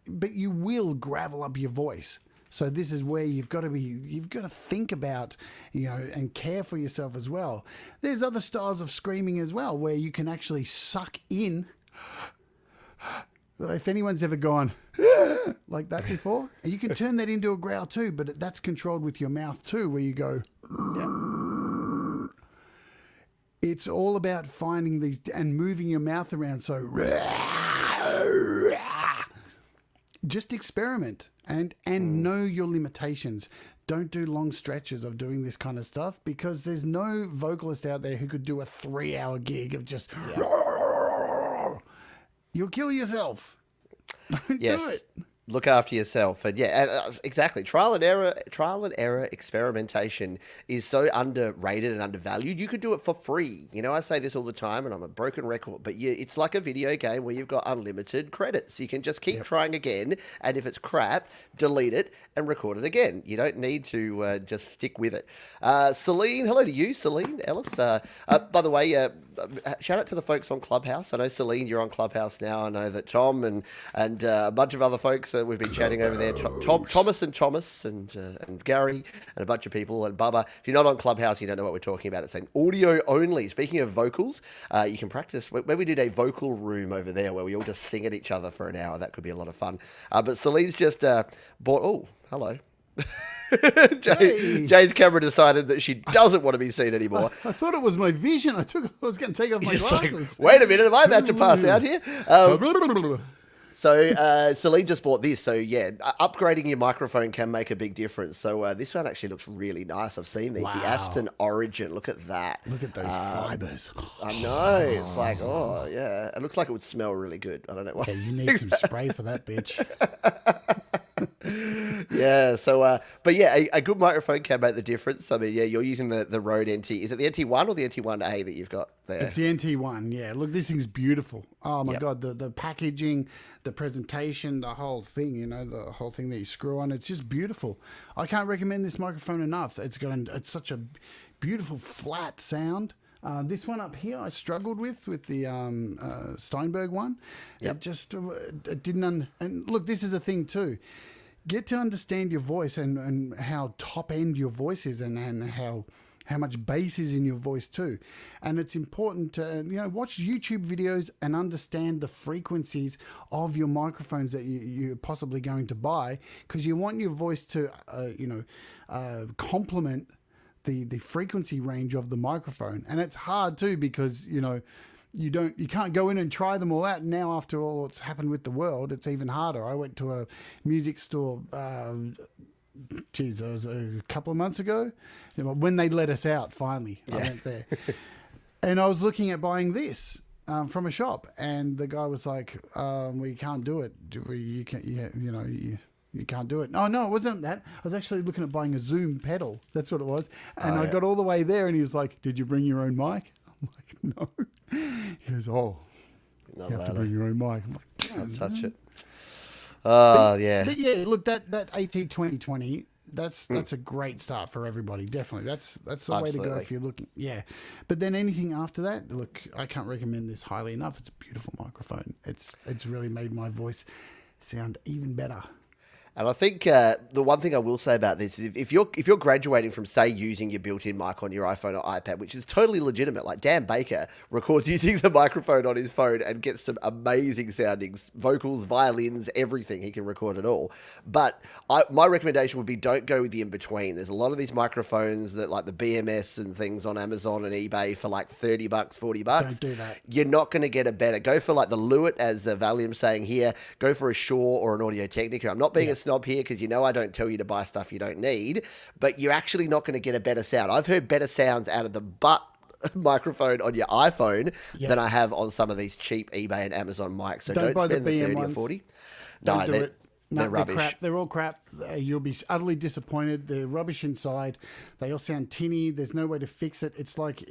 But you will gravel up your voice. So this is where you've got to think about, and care for yourself as well. There's other styles of screaming as well, where you can actually suck in. If anyone's ever gone like that before, and you can turn that into a growl too, but that's controlled with your mouth too, where you go. It's all about finding these and moving your mouth around. So just experiment and know your limitations. Don't do long stretches of doing this kind of stuff, because there's no vocalist out there who could do a 3-hour gig of just. You'll kill yourself. Don't do it. Look after yourself. And exactly. Trial and error experimentation is so underrated and undervalued. You could do it for free. I say this all the time, and I'm a broken record, but it's like a video game where you've got unlimited credits. You can just keep trying again, and if it's crap, delete it and record it again. You don't need to just stick with it. Celine, hello to you, Celine Ellis. By the way, shout out to the folks on Clubhouse. I know, Celine, you're on Clubhouse now. I know that Tom and a bunch of other folks we've been chatting over there. Thomas and Gary and a bunch of people and Bubba. If you're not on Clubhouse, you don't know what we're talking about. It's an audio only. Speaking of vocals, you can practice. When we did a vocal room over there where we all just sing at each other for an hour, that could be a lot of fun. But Celine's just bought. Oh, hello. Jade's camera decided that she doesn't want to be seen anymore. I thought it was my vision. I was going to take off my glasses. Wait a minute, am I about to pass out here? So Celine just bought this. So upgrading your microphone can make a big difference. So this one actually looks really nice. I've seen these. Wow. The Aston Origin. Look at that. Look at those fibers. I know. It's like, it looks like it would smell really good. I don't know why. Yeah, you need some spray for that, bitch. A good microphone can make the difference. I mean, you're using the Rode NT. Is it the NT1 or the NT1A that you've got there? It's the NT1, yeah. Look, this thing's beautiful. Oh, my God. The packaging, the presentation, the whole thing, the whole thing that you screw on, it's just beautiful. I can't recommend this microphone enough. It's such a beautiful, flat sound. This one up here I struggled with the Steinberg one. Yep. It didn't... and look, this is the thing too. Get to understand your voice and how top end your voice is and how much bass is in your voice too. And it's important to watch YouTube videos and understand the frequencies of your microphones that you're possibly going to buy, because you want your voice to complement the frequency range of the microphone. And it's hard too, because you can't go in and try them all out. And now, after all what's happened with the world, it's even harder. I went to a music store it was a couple of months ago, when they let us out finally. I went there and I was looking at buying this from a shop, and the guy was like, we can't do it. You can't do it. Oh, no, it wasn't that. I was actually looking at buying a Zoom pedal. That's what it was. And I got all the way there, and he was like, did you bring your own mic? I'm like, no. He goes, you have to bring your own mic. I'm like, can't touch it. But look, that AT2020, that's a great start for everybody. Definitely. That's the way to go if you're looking. Yeah. But then anything after that, look, I can't recommend this highly enough. It's a beautiful microphone. It's really made my voice sound even better. And I think the one thing I will say about this is if you're graduating from, say, using your built-in mic on your iPhone or iPad, which is totally legitimate, like Dan Baker records using the microphone on his phone and gets some amazing sounding vocals, violins, everything. He can record it all. But my recommendation would be don't go with the in-between. There's a lot of these microphones that, like the BMS and things on Amazon and eBay for like $30, $40. Don't do that. You're not going to get a better. Go for like the Lewitt, as Valium's saying here. Go for a Shure or an Audio Technica. I'm not being a snob here because you know I don't tell you to buy stuff you don't need, but you're actually not going to get a better sound. I've heard better sounds out of the butt microphone on your iPhone than I have on some of these cheap eBay and Amazon mics. So don't buy spend the the BM 30 or ones. 40. Don't do it. No, They're rubbish. crap. They're all crap. You'll be utterly disappointed. They're rubbish inside. They all sound tinny. There's no way to fix it. It's like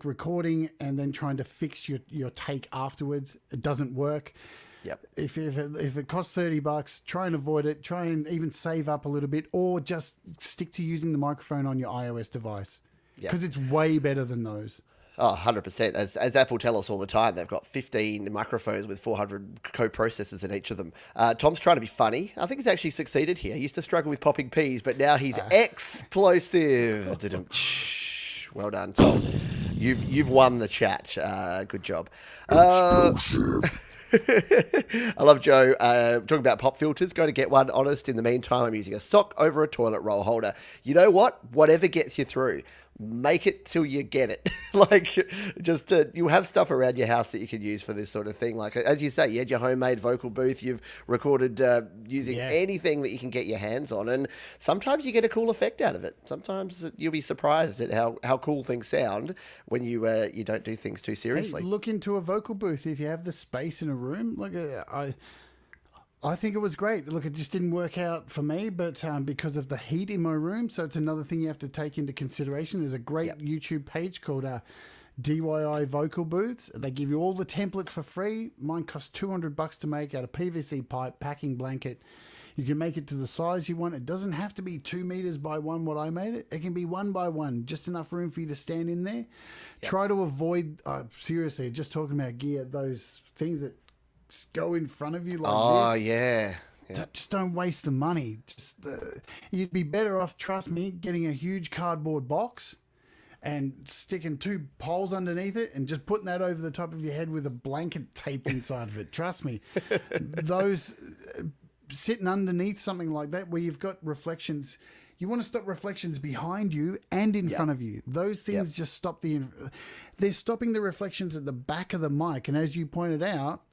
recording and then trying to fix your take afterwards. It doesn't work. Yep. If it costs $30, try and avoid it. Try and even save up a little bit, or just stick to using the microphone on your iOS device because it's way better than those. Oh, 100%. As Apple tell us all the time, they've got 15 microphones with 400 co-processors in each of them. Tom's trying to be funny. I think he's actually succeeded here. He used to struggle with popping peas, but now he's explosive. Well done, Tom. You've won the chat. Good job. I love Joe talking about pop filters. Go to get one. Honest, in the meantime, I'm using a sock over a toilet roll holder. You know what? Whatever gets you through, make it till you get it. You have stuff around your house that you can use for this sort of thing. Like, as you say, you had your homemade vocal booth. You've recorded using anything that you can get your hands on. And sometimes you get a cool effect out of it. Sometimes you'll be surprised at how cool things sound when you don't do things too seriously. Hey, look into a vocal booth if you have the space in a room. I think it was great. Look, it just didn't work out for me, but because of the heat in my room. So it's another thing you have to take into consideration. There's a great YouTube page called DIY Vocal Booths. They give you all the templates for free. Mine cost $200 to make out of PVC pipe, packing blanket. You can make it to the size you want. It doesn't have to be 2 meters by 1 what I made it. It can be 1 by 1, just enough room for you to stand in there. Try to avoid, seriously, just talking about gear, those things that go in front of you like this. Oh, yeah. Just don't waste the money. You'd be better off, trust me, getting a huge cardboard box and sticking 2 poles underneath it and just putting that over the top of your head with a blanket taped inside of it. Trust me. Those sitting underneath something like that where you've got reflections, you want to stop reflections behind you and in front of you. Those things just stop they're stopping the reflections at the back of the mic. And as you pointed out,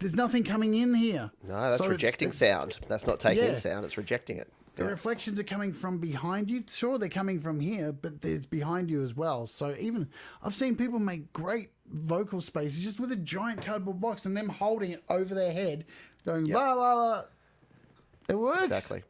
there's nothing coming in here. No, that's rejecting sound. That's not taking in sound, it's rejecting it. The reflections are coming from behind you. Sure, they're coming from here, but there's behind you as well. So even I've seen people make great vocal spaces just with a giant cardboard box and them holding it over their head, going la la la. It works. Exactly.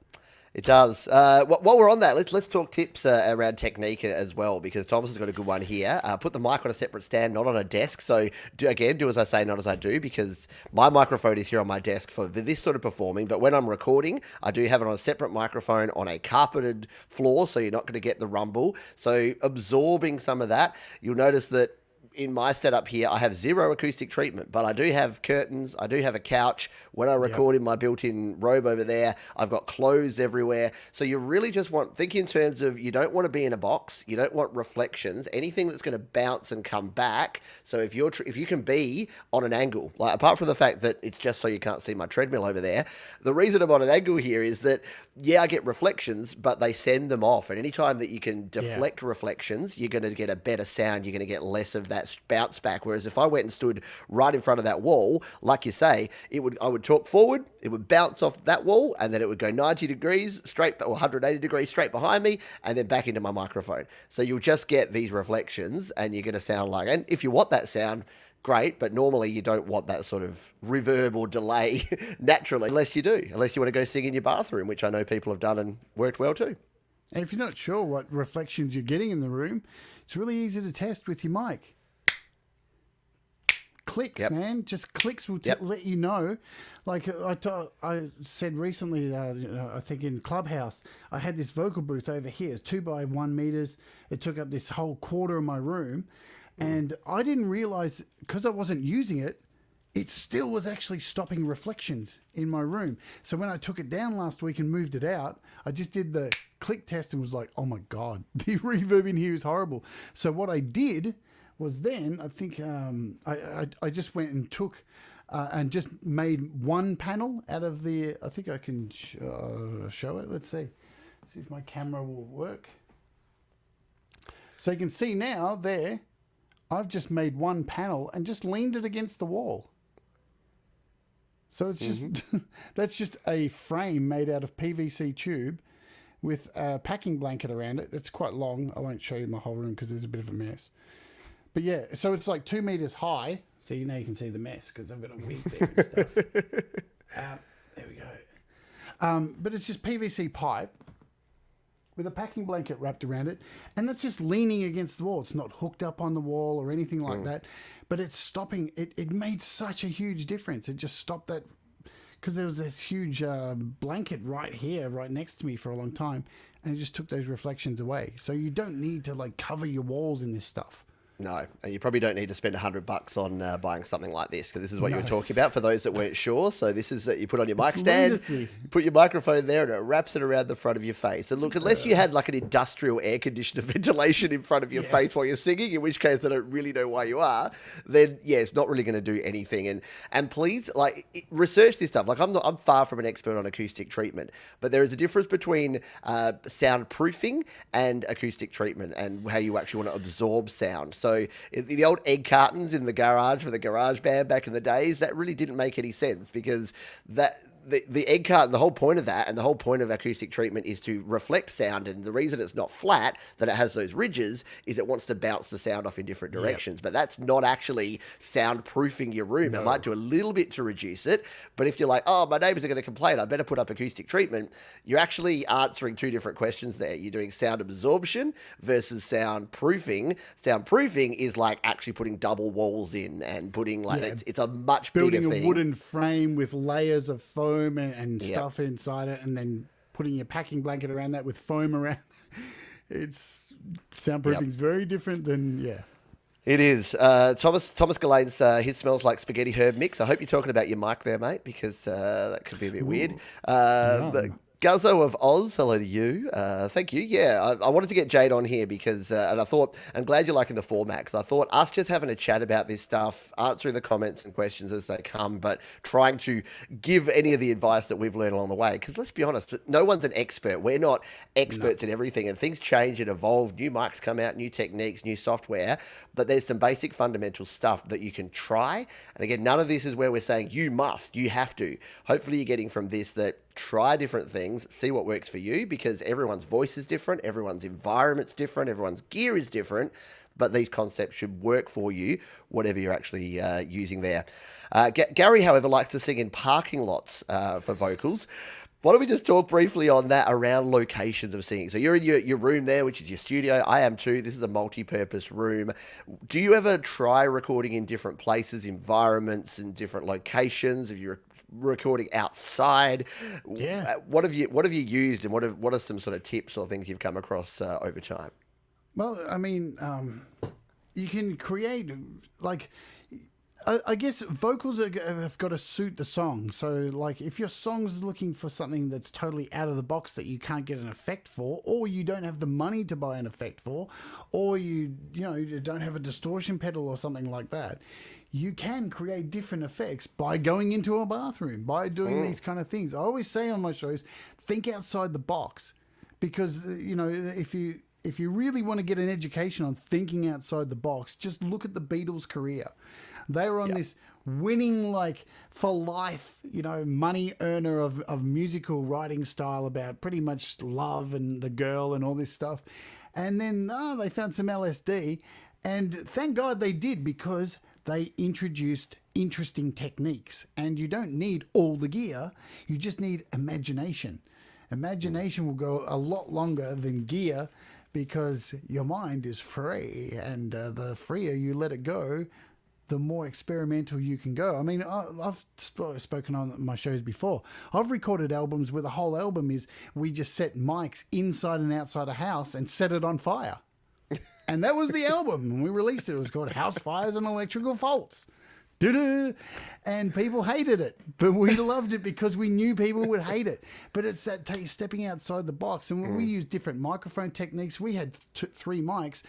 It does. While we're on that, let's talk tips around technique as well, because Thomas has got a good one here. Put the mic on a separate stand, not on a desk. So do as I say, not as I do, because my microphone is here on my desk for this sort of performing. But when I'm recording, I do have it on a separate microphone on a carpeted floor, so you're not going to get the rumble. So absorbing some of that, you'll notice that in my setup here, I have zero acoustic treatment, but I do have curtains. I do have a couch. When I record in my built-in robe over there, I've got clothes everywhere. So you really just think in terms of, you don't want to be in a box. You don't want reflections, anything that's going to bounce and come back. So if you can be on an angle, like apart from the fact that it's just so you can't see my treadmill over there, the reason I'm on an angle here is that, I get reflections, but they send them off. And anytime that you can deflect reflections, you're going to get a better sound. You're going to get less of that bounce back. Whereas if I went and stood right in front of that wall, like you say, I would talk forward, it would bounce off that wall, and then it would go 90 degrees straight, or 180 degrees straight behind me, and then back into my microphone. So you'll just get these reflections, and you're going to sound like, and if you want that sound, great, but normally you don't want that sort of reverb or delay naturally, unless you want to go sing in your bathroom, which I know people have done and worked well too. And if you're not sure what reflections you're getting in the room, it's really easy to test with your mic. Clicks, man. Just clicks will let you know. Like I said recently, I think in Clubhouse, I had this vocal booth over here, 2 by 1 meters. It took up this whole quarter of my room. And I didn't realize, because I wasn't using it, it still was actually stopping reflections in my room. So when I took it down last week and moved it out, I just did the click test and was like, oh my God, the reverb in here is horrible. So what I did was then, I think I just went and took and just made one panel out of the, I think I can show it. Let's see if my camera will work. So you can see now there, I've just made one panel and just leaned it against the wall. So it's just that's just a frame made out of PVC tube with a packing blanket around it. It's quite long. I won't show you my whole room because there's a bit of a mess. But yeah, so it's like 2 meters high. See, now you can see the mess because I've got a wig there and stuff. There we go. But it's just PVC pipe with a packing blanket wrapped around it, and that's just leaning against the wall. It's not hooked up on the wall or anything like that, but it's stopping. It made such a huge difference. It just stopped that, because there was this huge blanket right here, right next to me for a long time, and it just took those reflections away. So you don't need to like cover your walls in this stuff. No, and you probably don't need to spend $100 on buying something like this, because this is what you were talking about for those that weren't sure. So this is that you put on your mic stand, you put your microphone there, and it wraps it around the front of your face. And look, unless you had like an industrial air conditioner ventilation in front of your face while you're singing, in which case I don't really know why you are, then yeah, it's not really going to do anything. And please, like, research this stuff. Like, I'm far from an expert on acoustic treatment, but there is a difference between soundproofing and acoustic treatment, and how you actually want to absorb sound. So the old egg cartons in the garage for the garage band back in the days, that really didn't make any sense, because the egg carton, the whole point of that and the whole point of acoustic treatment is to reflect sound. And the reason it's not flat, that it has those ridges, is it wants to bounce the sound off in different directions. But that's not actually soundproofing your room. No. It might do a little bit to reduce it. But if you're like, oh, my neighbors are going to complain, I better put up acoustic treatment, you're actually answering two different questions there. You're doing sound absorption versus soundproofing. Soundproofing is like actually putting double walls in and putting like, it's a much bigger thing. Building a wooden frame with layers of foam and stuff inside it, and then putting your packing blanket around that with foam around. It's soundproofing is very different than It is. Thomas Gallane's his smells like spaghetti herb mix. I hope you're talking about your mic there, mate, because that could be a bit weird. But Guzzo of Oz, hello to you. Thank you. Yeah, I wanted to get Jade on here because, and I thought, I'm glad you're liking the format, because I thought us just having a chat about this stuff, answering the comments and questions as they come, but trying to give any of the advice that we've learned along the way. Because let's be honest, no one's an expert. We're not experts in everything, and things change and evolve. New mics come out, new techniques, new software, but there's some basic fundamental stuff that you can try. And again, none of this is where we're saying you have to. Hopefully you're getting from this that try different things, see what works for you, because everyone's voice is different, everyone's environment's different, everyone's gear is different, but these concepts should work for you, whatever you're actually using there. Gary, however, likes to sing in parking lots for vocals. Why don't we just talk briefly on that around locations of singing? So you're in your room there, which is your studio. I am too. This is a multi-purpose room. Do you ever try recording in different places, environments, and different locations? If you're recording outside, what have you used, and what are some sort of tips or things you've come across over time? Well, I mean, you can create, like, I guess vocals have got to suit the song. So, like, if your song's looking for something that's totally out of the box that you can't get an effect for, or you don't have the money to buy an effect for, or you don't have a distortion pedal or something like that, you can create different effects by going into a bathroom, by doing these kind of things. I always say on my shows, think outside the box, because if you really want to get an education on thinking outside the box, just look at the Beatles' career. They were on this winning, like, for life, money earner of musical writing style about pretty much love and the girl and all this stuff. And then they found some LSD, and thank God they did, because they introduced interesting techniques. And you don't need all the gear, you just need imagination. Imagination will go a lot longer than gear, because your mind is free, and the freer you let it go, the more experimental you can go. I mean, I've spoken on my shows before. I've recorded albums where the whole album is we just set mics inside and outside a house and set it on fire. And that was the album. And we released it. It was called House Fires and Electrical Faults. Doo-doo. And people hated it, but we loved it because we knew people would hate it. But it's that stepping outside the box. And when we used different microphone techniques, we had 3 mics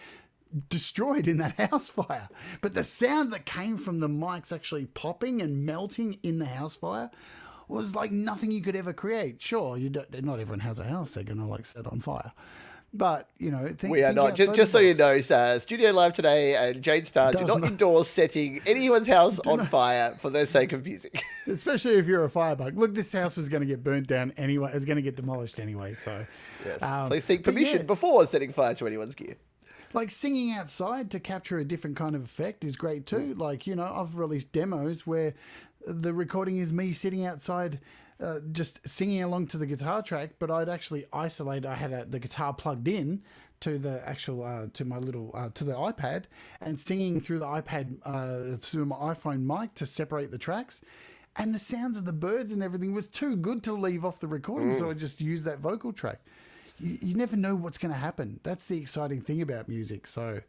destroyed in that house fire, but the sound that came from the mics actually popping and melting in the house fire was like nothing you could ever create. Sure, not everyone has a house they're gonna like set on fire, But We are think not. Just, outside just the so you box. know, Studio Live today and Jade Starr do Does not not, endorse setting anyone's house on fire for the sake of music. especially if you're a firebug. Look, this house was going to get burnt down anyway. It's going to get demolished anyway. So, Yes. Please seek but yeah, permission before setting fire to anyone's gear. like singing outside to capture a different kind of effect is great too. Like, I've released demos where the recording is me sitting outside just singing along to the guitar track, but I'd actually isolate. I had the guitar plugged in to the actual to my little to the iPad and singing through the iPad through my iPhone mic to separate the tracks. And the sounds of the birds and everything was too good to leave off the recording, so I just used that vocal track. You never know what's going to happen. That's the exciting thing about music. So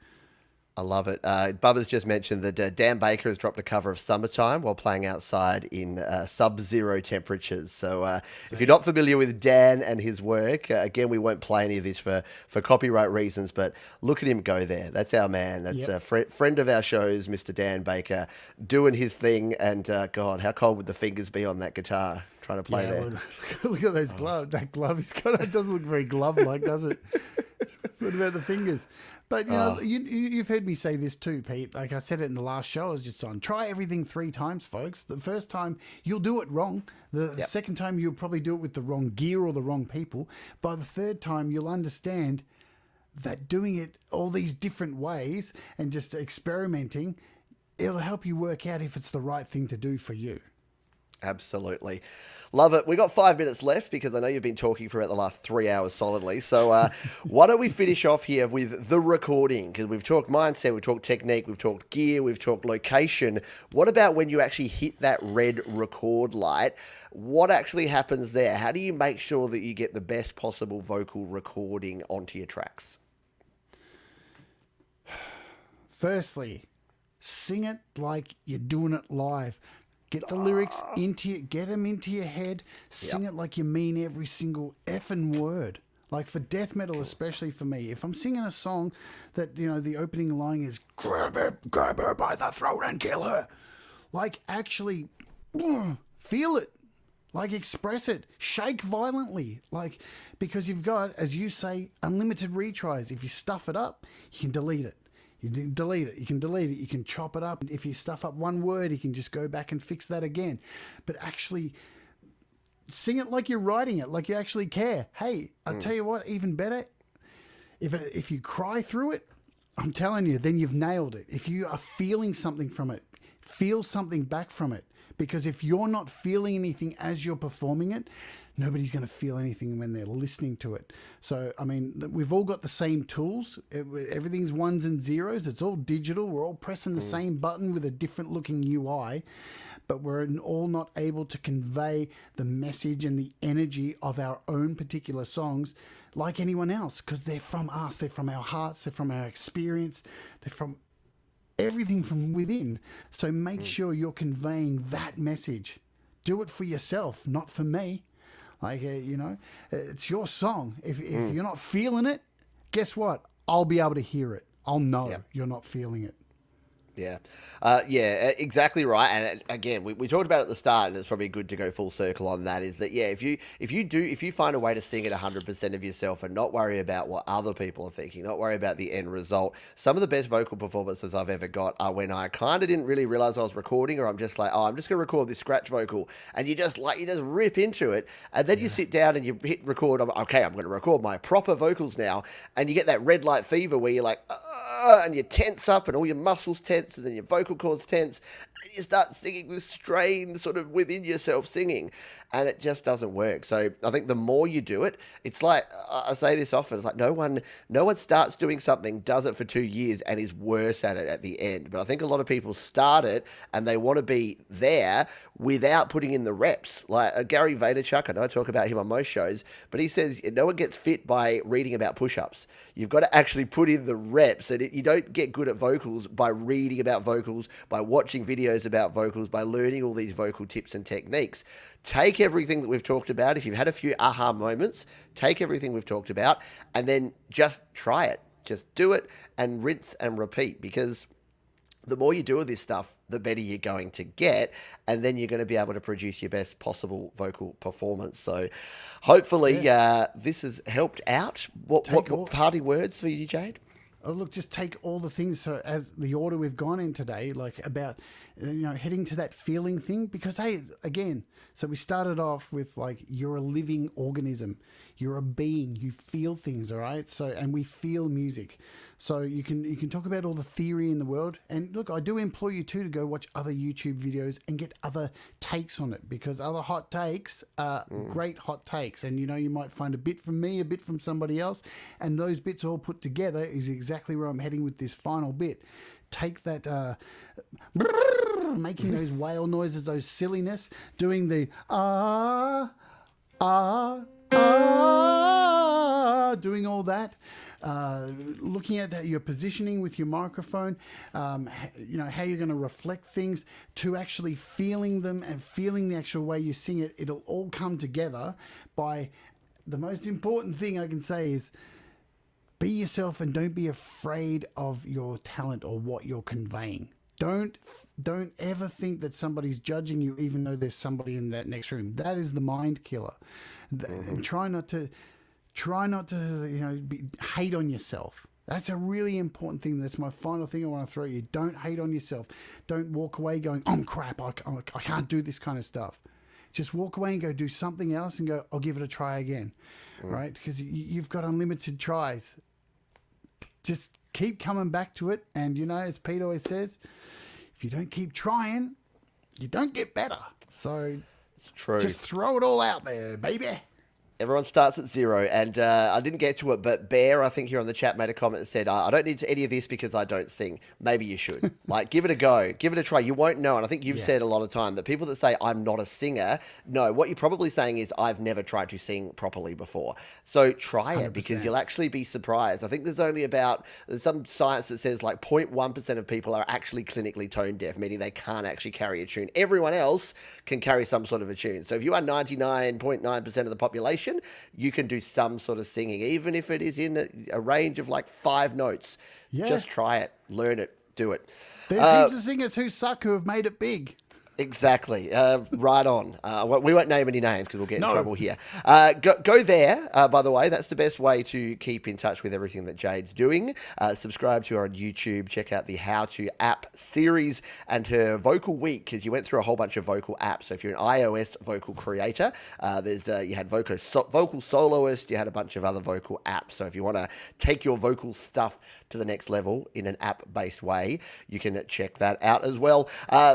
I love it. Bubba's just mentioned that Dan Baker has dropped a cover of Summertime while playing outside in sub-zero temperatures. So if you're not familiar with Dan and his work, again, we won't play any of this for copyright reasons, but look at him go there. That's our man. That's a friend of our shows, Mr. Dan Baker, doing his thing. And God, how cold would the fingers be on that guitar trying to play there? well, look at those gloves. That glove he's got, it doesn't look very glove-like, does it? What about the fingers? But you've heard me say this too, Pete. Like I said it in the last show I was just on. Try everything 3 times, folks. The first time you'll do it wrong. The second time you'll probably do it with the wrong gear or the wrong people. By the third time you'll understand that doing it all these different ways and just experimenting, it'll help you work out if it's the right thing to do for you. Absolutely. Love it. We got 5 minutes left because I know you've been talking for about the last 3 hours solidly. So why don't we finish off here with the recording? Because we've talked mindset, we've talked technique, we've talked gear, we've talked location. What about when you actually hit that red record light? What actually happens there? How do you make sure that you get the best possible vocal recording onto your tracks? Firstly, sing it like you're doing it live. Get the lyrics get them into your head. Sing it like you mean every single effing word. Like for death metal, especially for me, if I'm singing a song that the opening line is grab her by the throat and kill her, like actually feel it, like express it, shake violently, like because you've got, as you say, unlimited retries. If you stuff it up, you can delete it. You can delete it, you can chop it up. If you stuff up one word, you can just go back and fix that again. But actually sing it like you're writing it, like you actually care. Hey, I'll tell you what, even better, if you cry through it, I'm telling you, then you've nailed it. If you are feeling something from it, feel something back from it. Because if you're not feeling anything as you're performing it, nobody's going to feel anything when they're listening to it. So, I mean, we've all got the same tools. Everything's ones and zeros. It's all digital. We're all pressing the same button with a different looking UI, but we're all not able to convey the message and the energy of our own particular songs like anyone else, because they're from us. They're from our hearts. They're from our experience. They're from everything from within. So make sure you're conveying that message. Do it for yourself, not for me. Like, it's your song. If you're not feeling it, guess what? I'll be able to hear it. I'll know you're not feeling it. Yeah. Exactly right. And again, we talked about it at the start, and it's probably good to go full circle on that, is that, if you find a way to sing it 100% of yourself and not worry about what other people are thinking, not worry about the end result. Some of the best vocal performances I've ever got are when I kind of didn't really realize I was recording, or I'm just like, I'm just going to record this scratch vocal, and you just rip into it. And then you sit down and you hit record. I'm going to record my proper vocals now. And you get that red light fever where you're like, and you tense up and all your muscles tense, and then your vocal cords tense, and you start singing with strain sort of within yourself singing, and it just doesn't work. So I think the more you do it, it's like, I say this often, it's like no one starts doing something, does it for 2 years, and is worse at it at the end. But I think a lot of people start it and they want to be there without putting in the reps. Like Gary Vaynerchuk, I know I talk about him on most shows, but he says no one gets fit by reading about push-ups. You've got to actually put in the reps, and you don't get good at vocals by reading about vocals, by watching videos about vocals, by learning all these vocal tips and techniques. Take everything that we've talked about. If you've had a few aha moments, take everything we've talked about and then just try it. Just do it and rinse and repeat, because the more you do of this stuff, the better you're going to get, and then you're going to be able to produce your best possible vocal performance. So hopefully this has helped out. What party words for you, Jade? Oh, look, just take all the things, so as the order we've gone in today, like about, heading to that feeling thing, because, hey, again, so we started off with, like, you're a living organism. You're a being. You feel things, all right? So, and we feel music. So you can talk about all the theory in the world. And look, I do implore you too to go watch other YouTube videos and get other takes on it, because other hot takes are great hot takes. And, you might find a bit from me, a bit from somebody else. And those bits all put together is exactly where I'm heading with this final bit. Take that, making those whale noises, those silliness, doing the doing all that, looking at your positioning with your microphone, how you're going to reflect things, to actually feeling them and feeling the actual way you sing it. It'll all come together by the most important thing I can say is be yourself, and don't be afraid of your talent or what you're conveying. Don't ever think that somebody's judging you, even though there's somebody in that next room. That is the mind killer. And try not to hate on yourself. That's a really important thing. That's my final thing I want to throw at you. Don't hate on yourself. Don't walk away going, oh crap, I can't do this kind of stuff. Just walk away and go do something else and go, I'll give it a try again. Right? Because you've got unlimited tries. Just keep coming back to it. And, as Pete always says, if you don't keep trying, you don't get better. So it's true. Just throw it all out there, baby. Everyone starts at zero, and I didn't get to it, but Bear, I think here on the chat, made a comment that said, I don't need any of this because I don't sing. Maybe you should. Like, give it a go. Give it a try. You won't know, and I think you've said a lot of time that people that say, I'm not a singer, no, what you're probably saying is, I've never tried to sing properly before. So try 100%. It, because you'll actually be surprised. I think there's some science that says like 0.1% of people are actually clinically tone deaf, meaning they can't actually carry a tune. Everyone else can carry some sort of a tune. So if you are 99.9% of the population, you can do some sort of singing, even if it is in a range of like 5 notes. Just try it, learn it, do it. There's heaps of singers who suck who have made it big. Exactly. Right on. We won't name any names because we'll get in trouble here. Go there, by the way. That's the best way to keep in touch with everything that Jade's doing. Subscribe to her on YouTube. Check out the How To App series and her Vocal Week, because you went through a whole bunch of vocal apps. So if you're an iOS vocal creator, you had vocal soloist, you had a bunch of other vocal apps. So if you want to take your vocal stuff to the next level in an app-based way, you can check that out as well.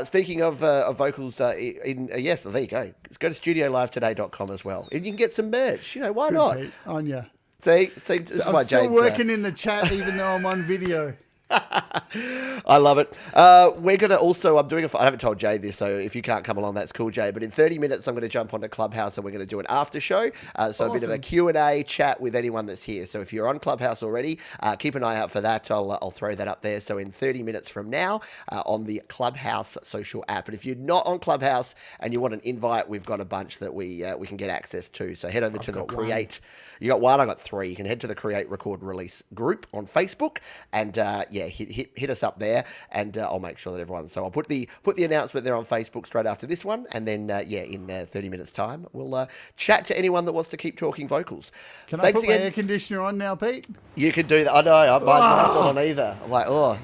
Speaking of vocals, yes, there you go. Go to studiolivetoday.com as well. And you can get some merch. Why not? Pete, on ya. See, this is I'm why still Jade's working in the chat, even though I'm on video. I love it. We're going to also, I haven't told Jade this, so if you can't come along, that's cool, Jade. But in 30 minutes, I'm going to jump onto Clubhouse and we're going to do an after show. So a bit of a Q&A chat with anyone that's here. So if you're on Clubhouse already, keep an eye out for that. I'll throw that up there. So in 30 minutes from now, on the Clubhouse social app. And if you're not on Clubhouse and you want an invite, we've got a bunch that we can get access to. So head over to the Create. You got one, I got 3. You can head to the Create, Record, Release group on Facebook and hit us up there, and I'll make sure that everyone. So I'll put the announcement there on Facebook straight after this one, and then in 30 minutes time we'll chat to anyone that wants to keep talking vocals. Can I put my air conditioner on now, Pete? You can do that. I know. Mine's not on either. I'm like, oh.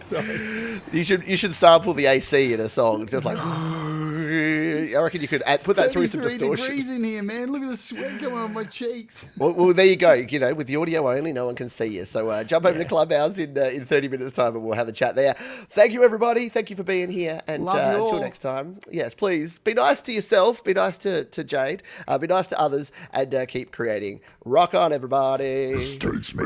Sorry. You should sample the AC in a song, just like. I reckon you could put that through some distortion. 33 degrees in here, man. Look at the sweat coming on my cheeks. Well, there you go. With the audio only, no one can see you. So jump over to Clubhouse in 30 minutes' time, and we'll have a chat there. Thank you, everybody. Thank you for being here. And until next time, yes, please be nice to yourself. Be nice to Jade. Be nice to others, and keep creating. Rock on, everybody.